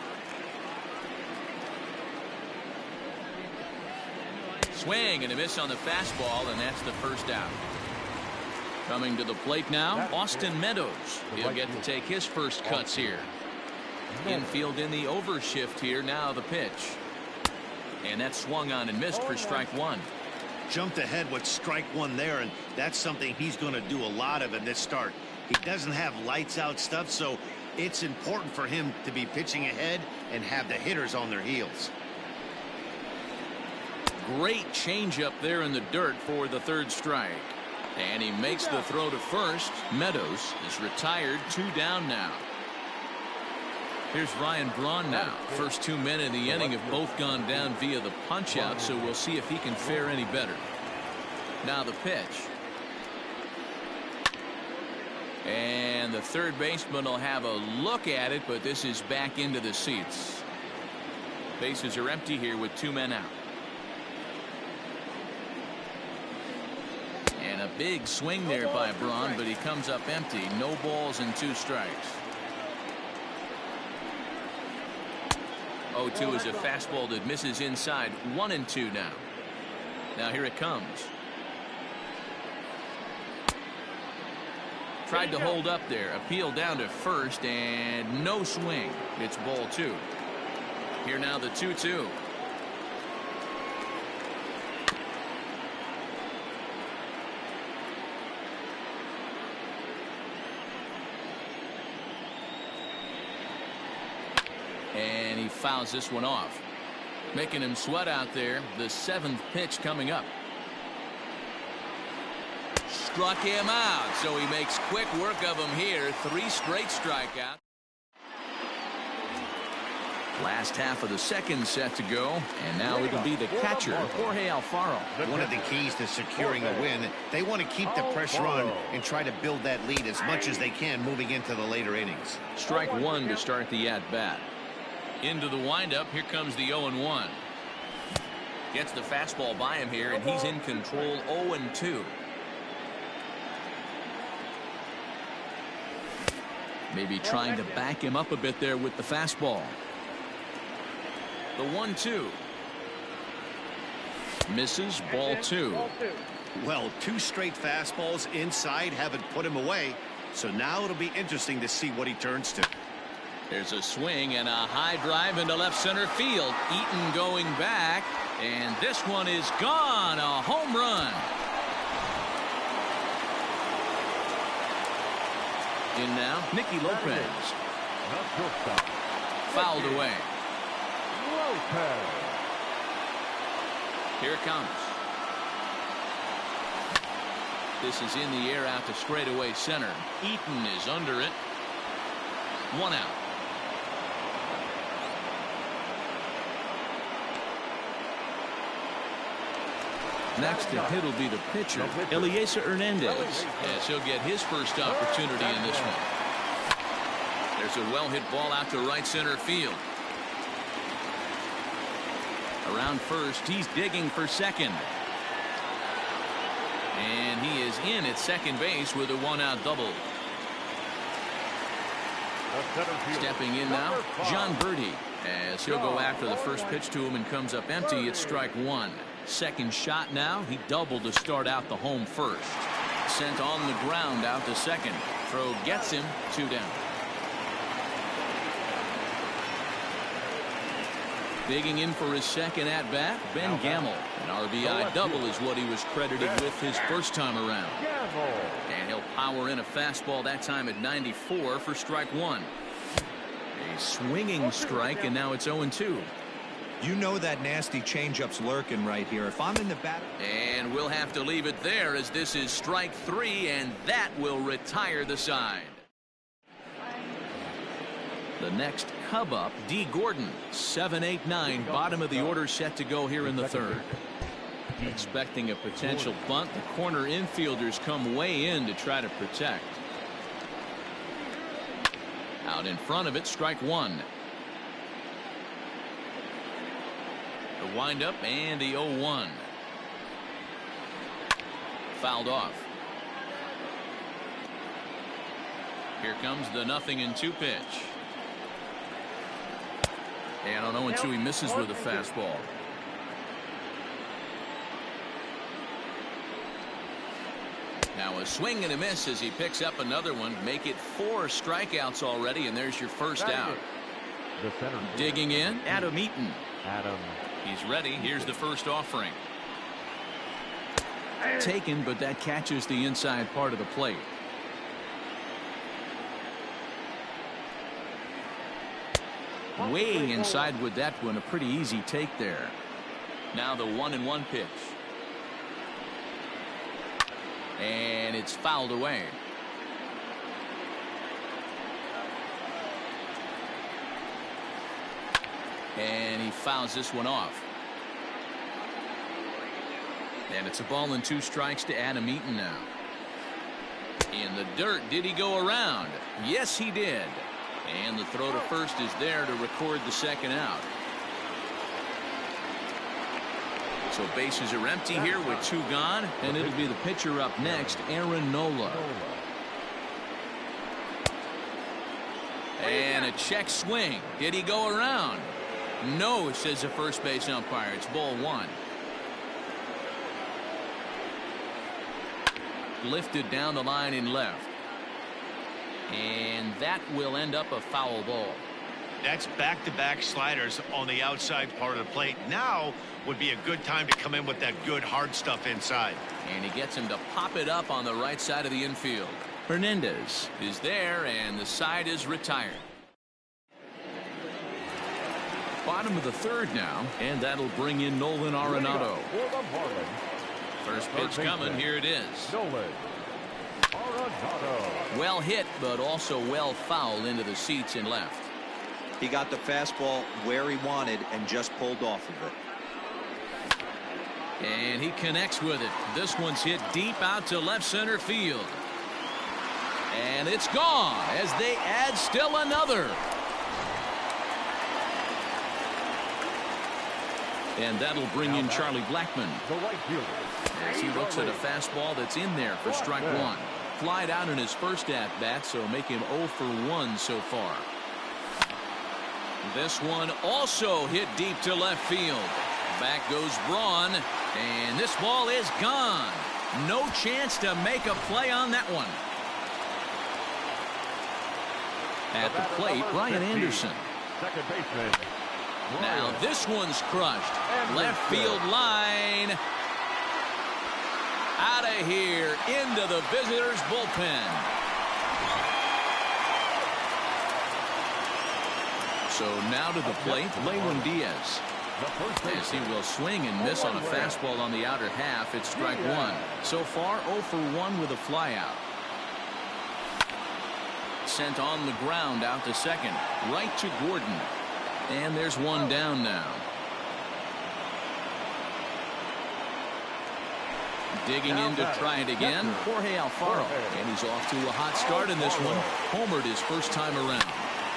Swing and a miss on the fastball, and that's the first out. Coming to the plate now, Austin Meadows. He'll get to take his first cuts here. Infield in the overshift here. Now the pitch. And that swung on and missed for strike 1. Jumped ahead with strike 1 there, and that's something he's going to do a lot of in this start. He doesn't have lights out stuff, so it's important for him to be pitching ahead and have the hitters on their heels. Great changeup there in the dirt for the third strike. And he makes the throw to first. Meadows is retired. 2 down now. Here's Ryan Braun now. First 2 men in the inning have both gone down via the punch out, so we'll see if he can fare any better. Now the pitch. And the third baseman will have a look at it, but this is back into the seats. Bases are empty here with 2 men out. And a big swing there by Braun, but he comes up empty. No balls and 2 strikes. 0-2 is a fastball that misses inside. 1-2 now. Now here it comes. Tried to hold up there. Appeal down to first, and no swing. It's ball 2. Here now the 2-2. And he fouls this one off. Making him sweat out there. The 7th pitch coming up. Struck him out, so he makes quick work of him here. 3 straight strikeouts. Last half of the second set to go, and now it'll be the catcher, Jorge Alfaro. One of the keys to securing a win, they want to keep the pressure on and try to build that lead as much as they can moving into the later innings. Strike 1 to start the at-bat. Into the windup. Here comes the 0-1. Gets the fastball by him here, and he's in control. 0-2. Maybe trying to back him up a bit there with the fastball. The 1-2. Misses. Ball 2. Well, 2 straight fastballs inside haven't put him away. So now it'll be interesting to see what he turns to. There's a swing and a high drive into left center field. Eaton going back, and this one is gone. A home run. In now, Nicky Lopez. Fouled away. Here it comes. This is in the air out to straightaway center. Eaton is under it. 1 out. Next to hit will be the pitcher, Eliezer Hernandez, as he'll get his first opportunity in this one. There's a well-hit ball out to right center field. Around first, he's digging for second. And he is in at second base with a 1-out double. Stepping in now, John Birdie, as he'll go after the first pitch to him and comes up empty. It's strike 1. Second shot now. He doubled to start out the home first. Sent on the ground out to second. Throw gets him. 2 down. Digging in for his second at bat, Ben Gamel. An RBI double is what he was credited with his first time around. And he'll power in a fastball that time at 94 for strike 1. A swinging strike, and now it's 0-2. You know that nasty changeup's lurking right here. If I'm in the bat. And we'll have to leave it there, as this is strike 3, and that will retire the side. The next Cub up, D. Gordon, 7-8-9, bottom of the order set to go here in the third. Expecting a potential bunt, the corner infielders come way in to try to protect. Out in front of it, strike one. The windup and the 0-1. Fouled off. Here comes the 0-2 pitch. And on 0-2 he misses with a fastball. Now a swing and a miss as he picks up another one. Make it 4 strikeouts already, and there's your first out. Digging in, Adam Eaton. He's ready. Here's the first offering. Taken, but that catches the inside part of the plate. Way inside with that one. A pretty easy take there. Now the 1-1 pitch. And it's fouled away. And he fouls this one off. And it's a ball and 2 strikes to Adam Eaton now. In the dirt, did he go around? Yes, he did. And the throw to first is there to record the second out. So bases are empty here with 2 gone, and it'll be the pitcher up next, Aaron Nola. And a check swing. Did he go around? No, says the first base umpire. It's ball 1. Lifted down the line in left. And that will end up a foul ball. That's back-to-back sliders on the outside part of the plate. Now would be a good time to come in with that good hard stuff inside. And he gets him to pop it up on the right side of the infield. Hernandez is there, and the side is retired. Bottom of the third now, and that'll bring in Nolan Arenado. First pitch coming. Here it is. Well hit, but also well fouled into the seats in left. He got the fastball where he wanted and just pulled off of it. And he connects with it. This one's hit deep out to left center field. And it's gone as they add still another. And that'll bring in Charlie Blackmon. As he looks at a fastball that's in there for strike one. Flied out in his first at-bat, so make him 0 for 1 so far. This one also hit deep to left field. Back goes Braun, and this ball is gone. No chance to make a play on that one. At the plate, Brian Anderson. Second baseman. Now this one's crushed. Left field line. Out of here into the visitors' bullpen. So now to the plate, Lewin Diaz. As he will swing and miss on a fastball on the outer half. It's strike one. So far 0 for 1 with a flyout. Sent on the ground out to second. Right to Gordon. And there's one down now. Digging in to try it again, Jorge Alfaro. And he's off to a hot start in this one. Homered his first time around.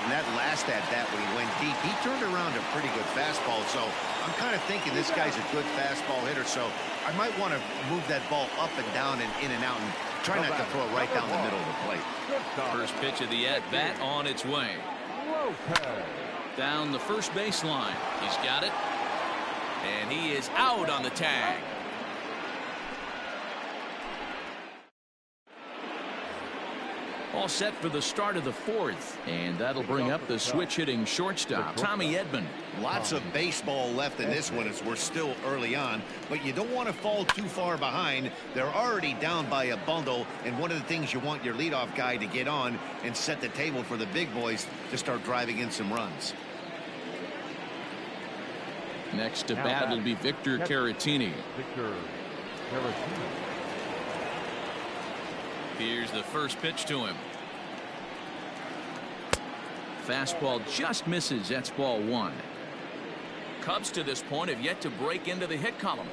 And that last at-bat when he went deep, he turned around a pretty good fastball. So I'm kind of thinking this guy's a good fastball hitter. So I might want to move that ball up and down and in and out and try not to throw it right down the middle of the plate. First pitch of the at-bat on its way. Down the first baseline. He's got it. And he is out on the tag. All set for the start of the fourth. And that'll bring up the switch-hitting shortstop, Tommy Edman. Lots of baseball left in this one as we're still early on. But you don't want to fall too far behind. They're already down by a bundle. And one of the things you want your leadoff guy to get on and set the table for the big boys to start driving in some runs. Next to bat will be Victor Caratini. Here's the first pitch to him. Fastball just misses. That's ball one. Cubs to this point have yet to break into the hit column.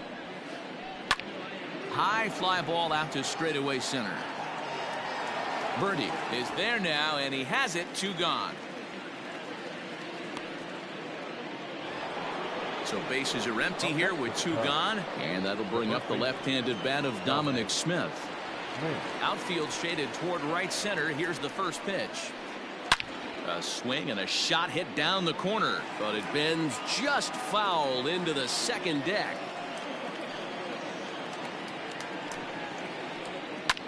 High fly ball out to straightaway center. Birdie is there now, and he has it. 2 gone. So bases are empty here with 2 gone, and that'll bring up the left-handed bat of Dominic Smith. Outfield shaded toward right center. Here's the first pitch. A swing and a shot hit down the corner, but it bends just foul into the second deck.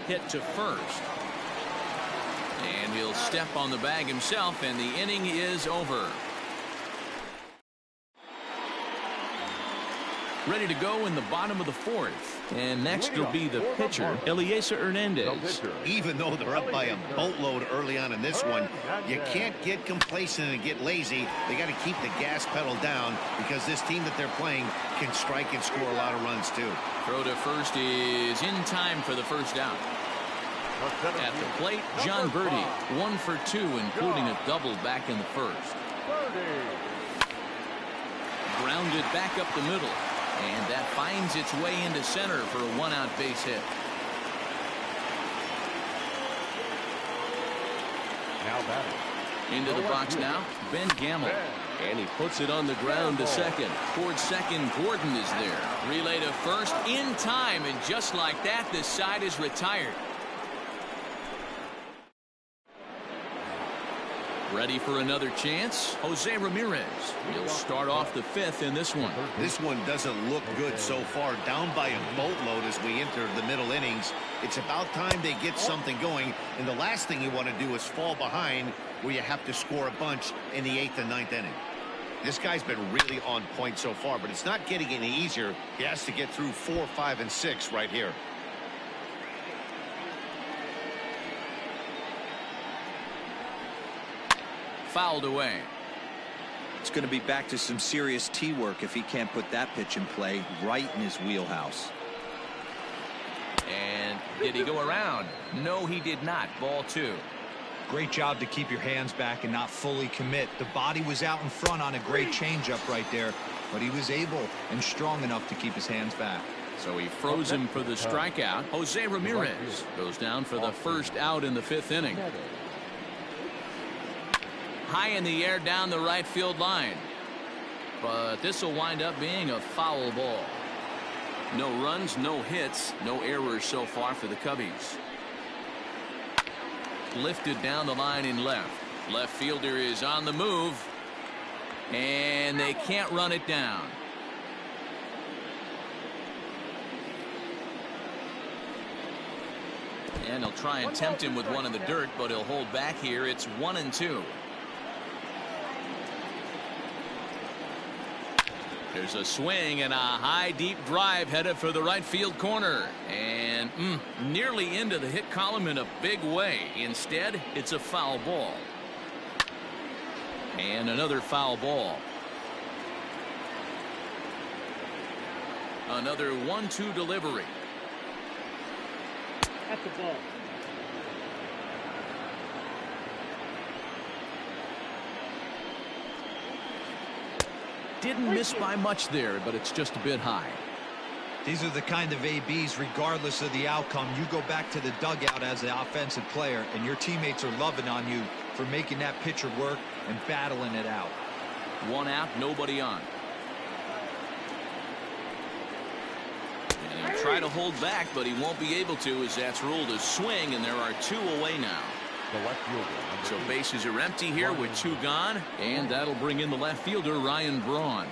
Hit to first. And he'll step on the bag himself, and the inning is over. Ready to go in the bottom of the 4th. And next will be the pitcher, Eliezer Hernandez. Even though they're up by a boatload early on in this one, you can't get complacent and get lazy. They got to keep the gas pedal down because this team that they're playing can strike and score a lot of runs too. Throw to first is in time for the first out. At the plate, John Birdie, 1 for 2, including a double back in the first. Grounded back up the middle. And that finds its way into center for a 1-out base hit. Now batting. Into the box now, Ben Gamble. And he puts it on the ground to second. Towards second, Gordon is there. Relay to first in time, and just like that, this side is retired. Ready for another chance? Jose Ramirez. He'll start off the 5th in this one. This one doesn't look good so far. Down by a boatload as we enter the middle innings. It's about time they get something going. And the last thing you want to do is fall behind where you have to score a bunch in the 8th and 9th inning. This guy's been really on point so far, but it's not getting any easier. He has to get through 4, 5, and 6 right here. Fouled away. It's going to be back to some serious tee work if he can't put that pitch in play right in his wheelhouse. And did he go around? No, he did not. Ball 2. Great job to keep your hands back and not fully commit. The body was out in front on a great changeup right there, but he was able and strong enough to keep his hands back. So he froze him for the strikeout. Jose Ramirez goes down for the first out in the 5th inning. High in the air down the right field line. But this will wind up being a foul ball. No runs, no hits, no errors so far for the Cubbies. Lifted down the line in left. Left fielder is on the move. And they can't run it down. And he'll try and tempt him with one in the dirt, but he'll hold back here. It's 1-2. There's a swing and a high deep drive headed for the right field corner, and nearly into the hit column in a big way. Instead, it's a foul ball. And another foul ball. Another 1-2 delivery. At the ball. Didn't miss by much there, but it's just a bit high. These are the kind of ABs, regardless of the outcome. You go back to the dugout as an offensive player, and your teammates are loving on you for making that pitcher work and battling it out. 1 out, nobody on. And he'll try to hold back, but he won't be able to, as that's ruled a swing, and there are 2 away now. The left fielder. So bases are empty here with 2 gone, and that'll bring in the left fielder, Ryan Braun.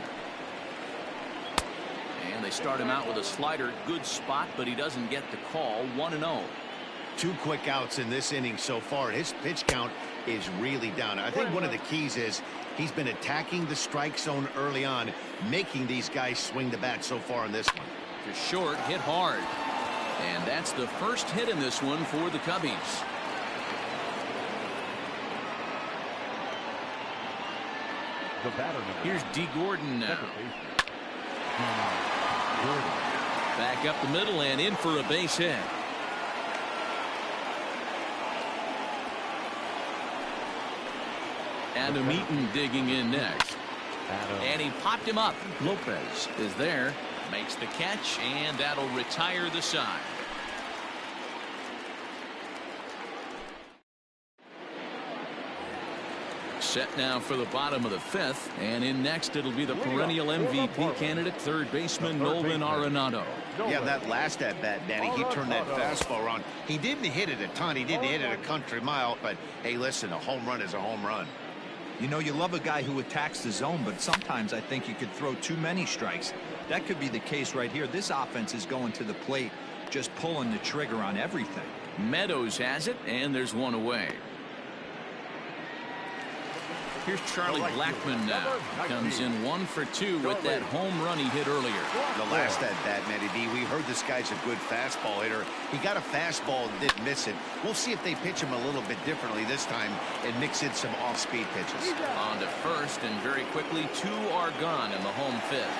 And they start him out with a slider. Good spot, but he doesn't get the call. 1-0. 2 quick outs in this inning so far. His pitch count is really down. I think one of the keys is he's been attacking the strike zone early on, making these guys swing the bat so far in this one. To short, hit hard. And that's the first hit in this one for the Cubbies. The batter number. Here's D. Gordon now. Gordon. Back up the middle and in for a base hit. Adam Eaton digging in next. And he popped him up. Lopez is there, makes the catch, and that'll retire the side. Set now for the bottom of the fifth, and in next it'll be the perennial MVP candidate, third baseman Nolan Arenado. Yeah, that last at bat, Danny, he turned that fastball around. He didn't hit it a ton. He didn't hit it a country mile, but hey, listen, a home run is a home run. You know, you love a guy who attacks the zone, but sometimes I think you could throw too many strikes. That could be the case right here. This offense is going to the plate, just pulling the trigger on everything. Meadows has it, and there's one away. Here's Charlie Blackmon now. Comes in 1 for 2 with that home run he hit earlier. The last at bat, Matty D, we heard this guy's a good fastball hitter. He got a fastball and didn't miss it. We'll see if they pitch him a little bit differently this time and mix in some off-speed pitches. On to first, and very quickly 2 are gone in the home fifth.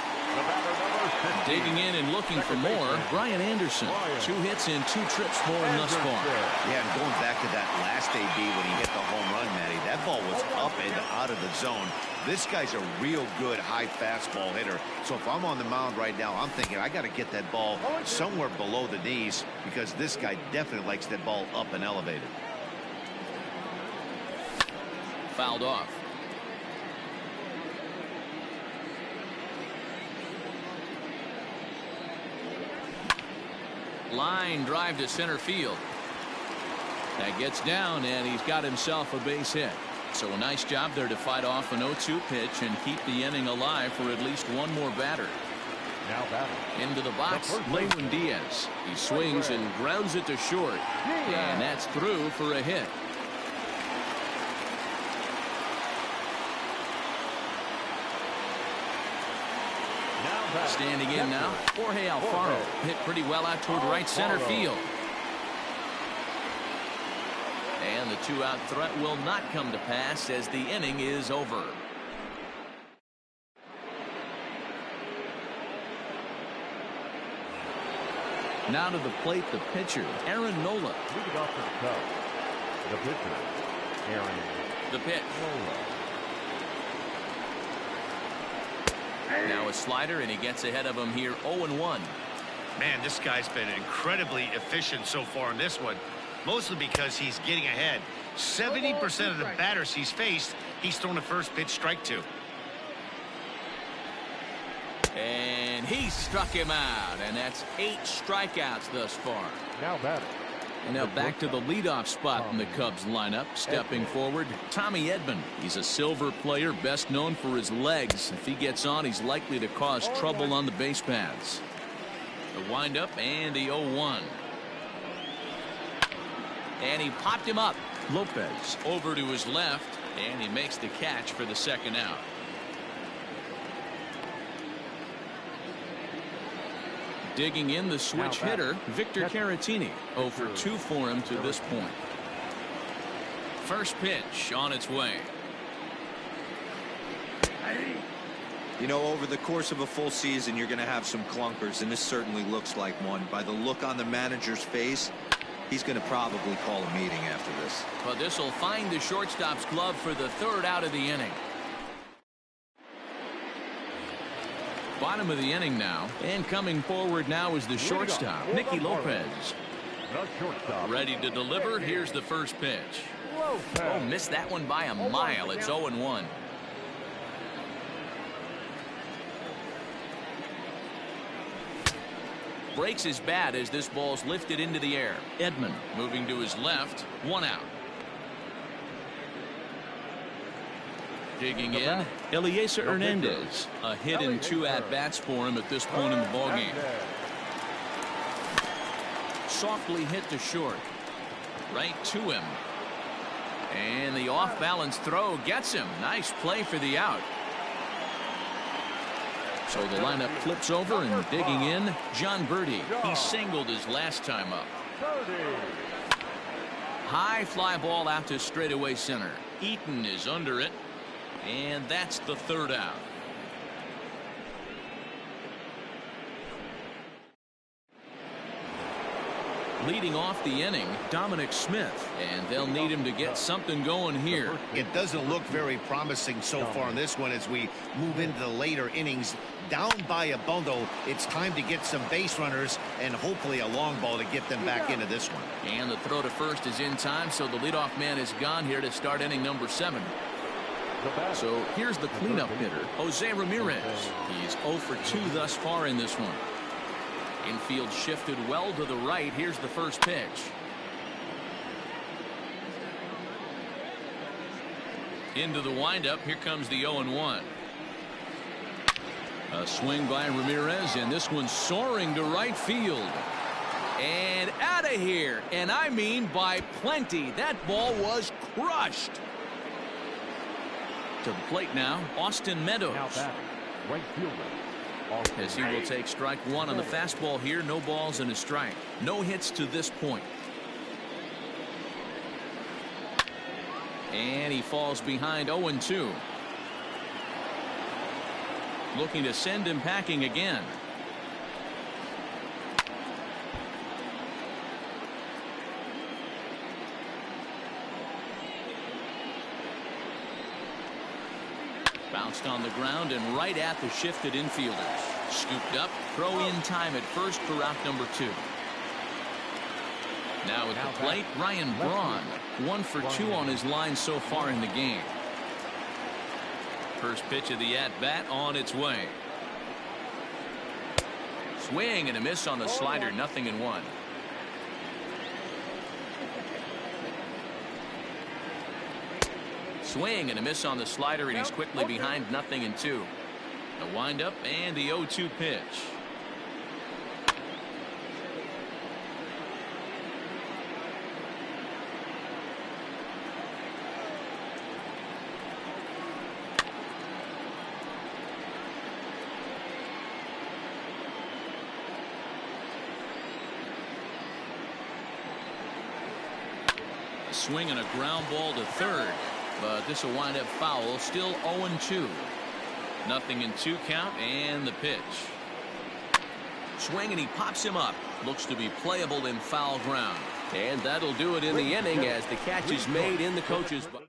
Digging in and looking for more, Brian Anderson. 2 hits in 2 trips for him thus far. Yeah, and going back to that last AB when he hit the home run, Matty, that ball was up and out of the zone. This guy's a real good high fastball hitter. So if I'm on the mound right now, I'm thinking I got to get that ball somewhere below the knees because this guy definitely likes that ball up and elevated. Fouled off. Line drive to center field. That gets down, and he's got himself a base hit. So a nice job there to fight off an 0-2 pitch and keep the inning alive for at least one more batter. Now batting. Into the box, Lewin Diaz. He swings and grounds it to short. And that's through for a hit. Standing in now, Jorge Alfaro hit pretty well out toward right center field. And the 2-out threat will not come to pass as the inning is over. Now to the plate, the pitcher, Aaron Nola. Leading off for the Cubs, the pitcher, Aaron. The pitch. Nola. Now a slider, and he gets ahead of him here 0-1. Man, this guy's been incredibly efficient so far in this one, mostly because he's getting ahead. 70% of the batters he's faced, he's thrown a first pitch strike to. And he struck him out, and that's 8 strikeouts thus far. Now batting. And now back to the leadoff spot in the Cubs lineup. Stepping forward, Tommy Edman. He's a silver player, best known for his legs. If he gets on, he's likely to cause trouble on the base paths. The windup and the 0-1. And he popped him up. Lopez over to his left, and he makes the catch for the second out. Digging in the switch hitter, Victor Caratini. 0 for 2 for him to this point. First pitch on its way. You know, over the course of a full season, you're going to have some clunkers, and this certainly looks like one. By the look on the manager's face, he's going to probably call a meeting after this. But this will find the shortstop's glove for the 3rd out of the inning. Bottom of the inning now, and coming forward now is the shortstop, Nicky Lopez. The shortstop. Ready to deliver. Here's the first pitch. Oh, missed that one by a mile. It's 0-1. Breaks his bat as this ball's lifted into the air. Edman moving to his left. 1 out. Digging in, Eliezer Hernandez. A hit in 2 at-bats for him at this point in the ballgame. Softly hit to short. Right to him. And the off-balance throw gets him. Nice play for the out. So the lineup flips over, and digging in, John Birdie. He singled his last time up. High fly ball out to straightaway center. Eaton is under it. And that's the 3rd out. Leading off the inning, Dominic Smith, and they'll need him to get something going here. It doesn't look very promising so far in this one as we move into the later innings. Down by a bundle, it's time to get some base runners and hopefully a long ball to get them back into this one. And the throw to first is in time, so the leadoff man is gone here to start inning number 7. So here's the cleanup hitter, Jose Ramirez. He's 0 for 2 thus far in this one. Infield shifted well to the right. Here's the first pitch. Into the windup. Here comes the 0-1. A swing by Ramirez, and this one's soaring to right field. And out of here. And I mean by plenty. That ball was crushed. To the plate now, Austin Meadows. Now batting, right fielder. As he will take strike 1 on the fastball here. No balls and a strike. No hits to this point. And he falls behind 0-2. Looking to send him packing again. Bounced on the ground and right at the shifted infielders. Scooped up, throw in time at first for out number 2. Now at the plate, Ryan Braun. 1 for 2 on his line so far in the game. First pitch of the at-bat on its way. Swing and a miss on the slider, 0-1. Swing and a miss on the slider, and he's quickly behind 0-2. The windup and the 0-2 pitch. A swing and a ground ball to third. But this will wind up foul. Still 0-2. 0-2 count, and the pitch. Swing, and he pops him up. Looks to be playable in foul ground. And that'll do it in the inning as the catch is made in the coach's box.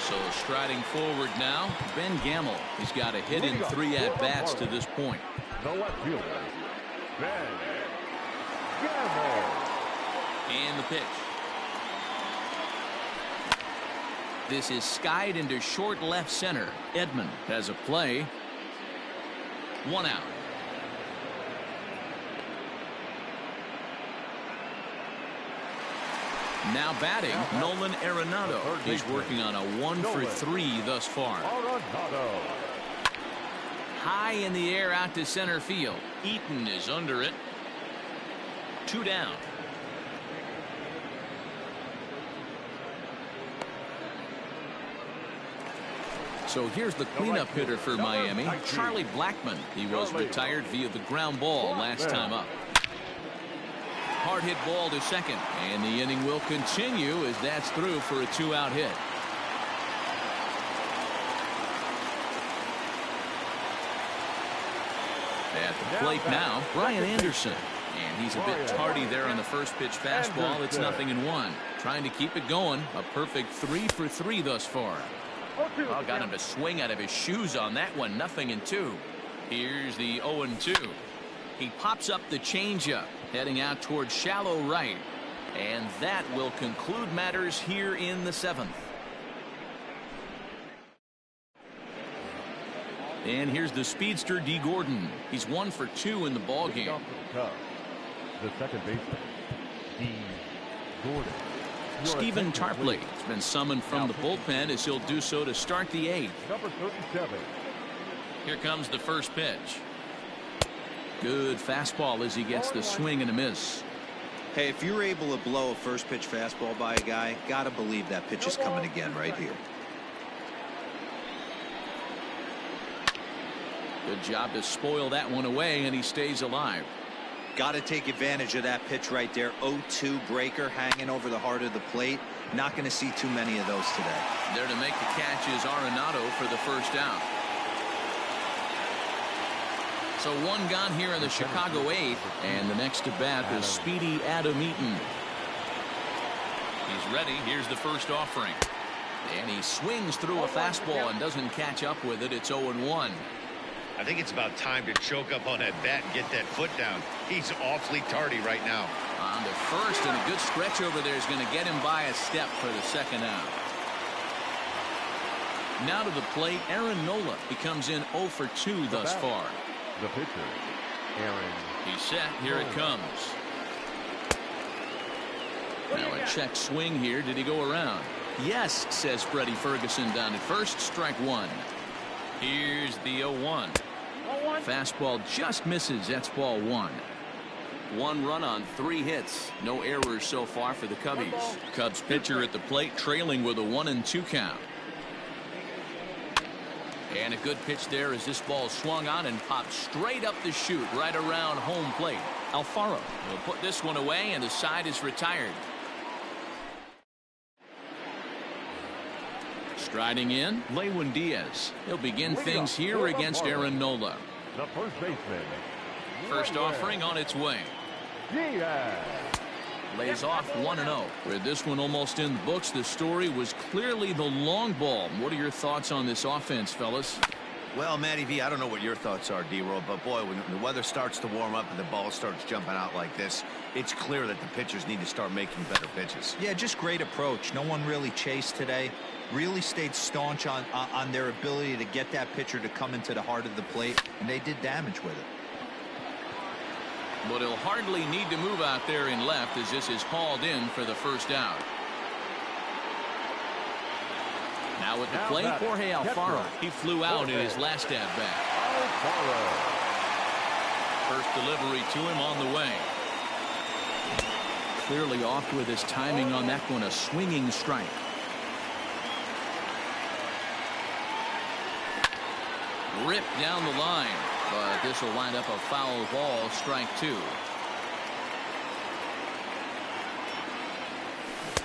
So striding forward now, Ben Gamble. He's got a hit in 3 at-bats to this point. The left fielder, Ben Gamble. And the pitch. This is skied into short left center. Edman has a play. 1 out. Now batting, Nolan Arenado. He's working on a 1 for 3 thus far. Arenado. High in the air out to center field. Eaton is under it. 2 down. So here's the cleanup hitter for Miami, Charlie Blackmon. He was retired via the ground ball last time up. Hard hit ball to second, and the inning will continue as that's through for a 2-out hit. At the plate now, Brian Anderson. And he's a bit tardy there on the first pitch fastball. It's 0-1. Trying to keep it going. A perfect 3 for 3 thus far. Oh, got him to swing out of his shoes on that one. 0-2. Here's the 0-2. He pops up the changeup, heading out towards shallow right. And that will conclude matters here in the 7th. And here's the speedster D. Gordon. He's 1 for 2 in the ball game. The second baseman, D. Gordon. Stephen Tarpley has been summoned from the bullpen as he'll do so to start the 8th. Number 37. Here comes the first pitch. Good fastball as he gets the swing and a miss. Hey, if you're able to blow a first pitch fastball by a guy, gotta believe that pitch is coming again right here. Good job to spoil that one away, and he stays alive. Got to take advantage of that pitch right there. 0-2 breaker hanging over the heart of the plate. Not going to see too many of those today. There to make the catch is Arenado for the first out. So one gone here in the Chicago 8th, and the next to bat is speedy Adam Eaton. He's ready. Here's the first offering. And he swings through a fastball and doesn't catch up with it. It's 0-1. I think it's about time to choke up on that bat and get that foot down. He's awfully tardy right now. On to first, and a good stretch over there is going to get him by a step for the second out. Now to the plate, Aaron Nola. He comes in 0 for 2 thus far. The pitcher, Aaron. He's set. Here it comes. Now a check swing here. Did he go around? Yes, says Freddie Ferguson down at first. Strike one. Here's the 0-1. Fastball just misses. That's ball one. One run on 3 hits. No errors so far for the Cubbies. Cubs pitcher at the plate trailing with a 1-2 count. And a good pitch there as this ball swung on and popped straight up the chute right around home plate. Alfaro will put this one away, and the side is retired. Striding in, Lewin Diaz. He'll begin things here against Aaron Nola. The first baseman. First offering on its way. Diaz. Lays off 1-0. With this one almost in the books, the story was clearly the long ball. What are your thoughts on this offense, fellas? Well, Matty V, I don't know what your thoughts are, D-Roll, but boy, when the weather starts to warm up and the ball starts jumping out like this, it's clear that the pitchers need to start making better pitches. Yeah, just great approach. No one really chased today. Really stayed staunch on their ability to get that pitcher to come into the heart of the plate, and they did damage with it. But he'll hardly need to move out there in left as this is called in for the first out. Now at the plate, Jorge Alfaro. He flew out in his last at-bat. First delivery to him on the way. Clearly off with his timing on that one. A swinging strike. Ripped down the line. But this will wind up a foul ball. Strike two.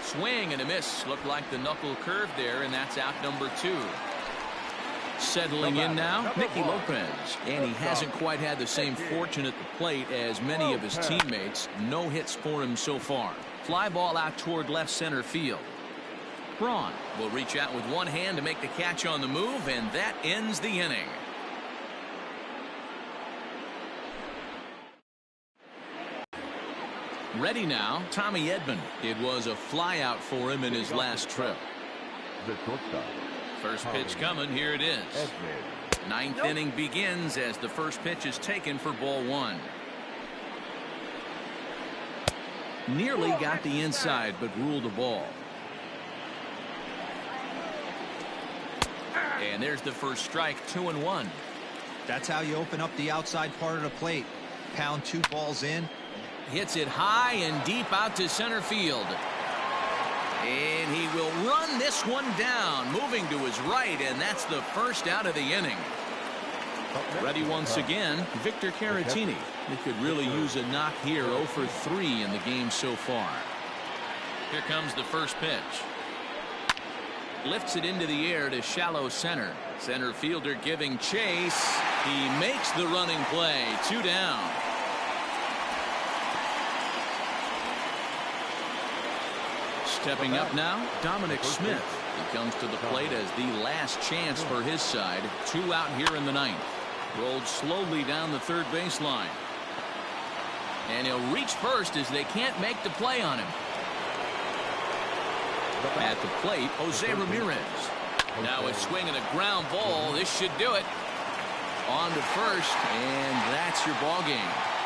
Swing and a miss. Looked like the knuckle curve there, and that's out number 2. Settling in now, Nicky Lopez. And he hasn't quite had the same fortune at the plate as many of his teammates. No hits for him so far. Fly ball out toward left center field. Braun will reach out with one hand to make the catch on the move, and that ends the inning. Ready now, Tommy Edman. It was a fly out for him in his last trip. The shortstop. First pitch coming. Here it is. Ninth inning begins as the first pitch is taken for ball one. Nearly got the inside, but ruled a ball. And there's the first strike. 2-1. That's how you open up the outside part of the plate. Pound 2 balls in. Hits it high and deep out to center field. And he will run this one down, moving to his right, and that's the first out of the inning. Ready once again, Victor Caratini. They could really use a knock here. 0 for 3 in the game so far. Here comes the first pitch. Lifts it into the air to shallow center. Center fielder giving chase. He makes the running play. 2 down. Stepping up now, Dominic Smith. He comes to the plate as the last chance for his side. 2 out here in the 9th. Rolled slowly down the third baseline. And he'll reach first as they can't make the play on him. At the plate, Jose Ramirez. Now a swing and a ground ball. This should do it. On to first, and that's your ball game.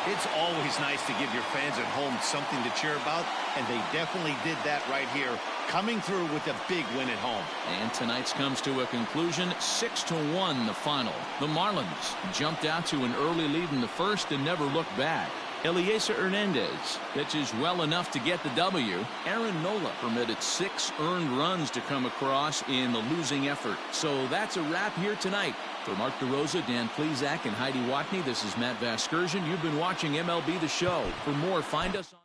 It's always nice to give your fans at home something to cheer about, and they definitely did that right here, coming through with a big win at home. And tonight's comes to a conclusion, 6-1 the final. The Marlins jumped out to an early lead in the first and never looked back. Elieser Hernandez pitches well enough to get the W. Aaron Nola permitted 6 earned runs to come across in the losing effort. So that's a wrap here tonight. For Mark DeRosa, Dan Plesac, and Heidi Watney, this is Matt Vasgersian. You've been watching MLB The Show. For more, find us on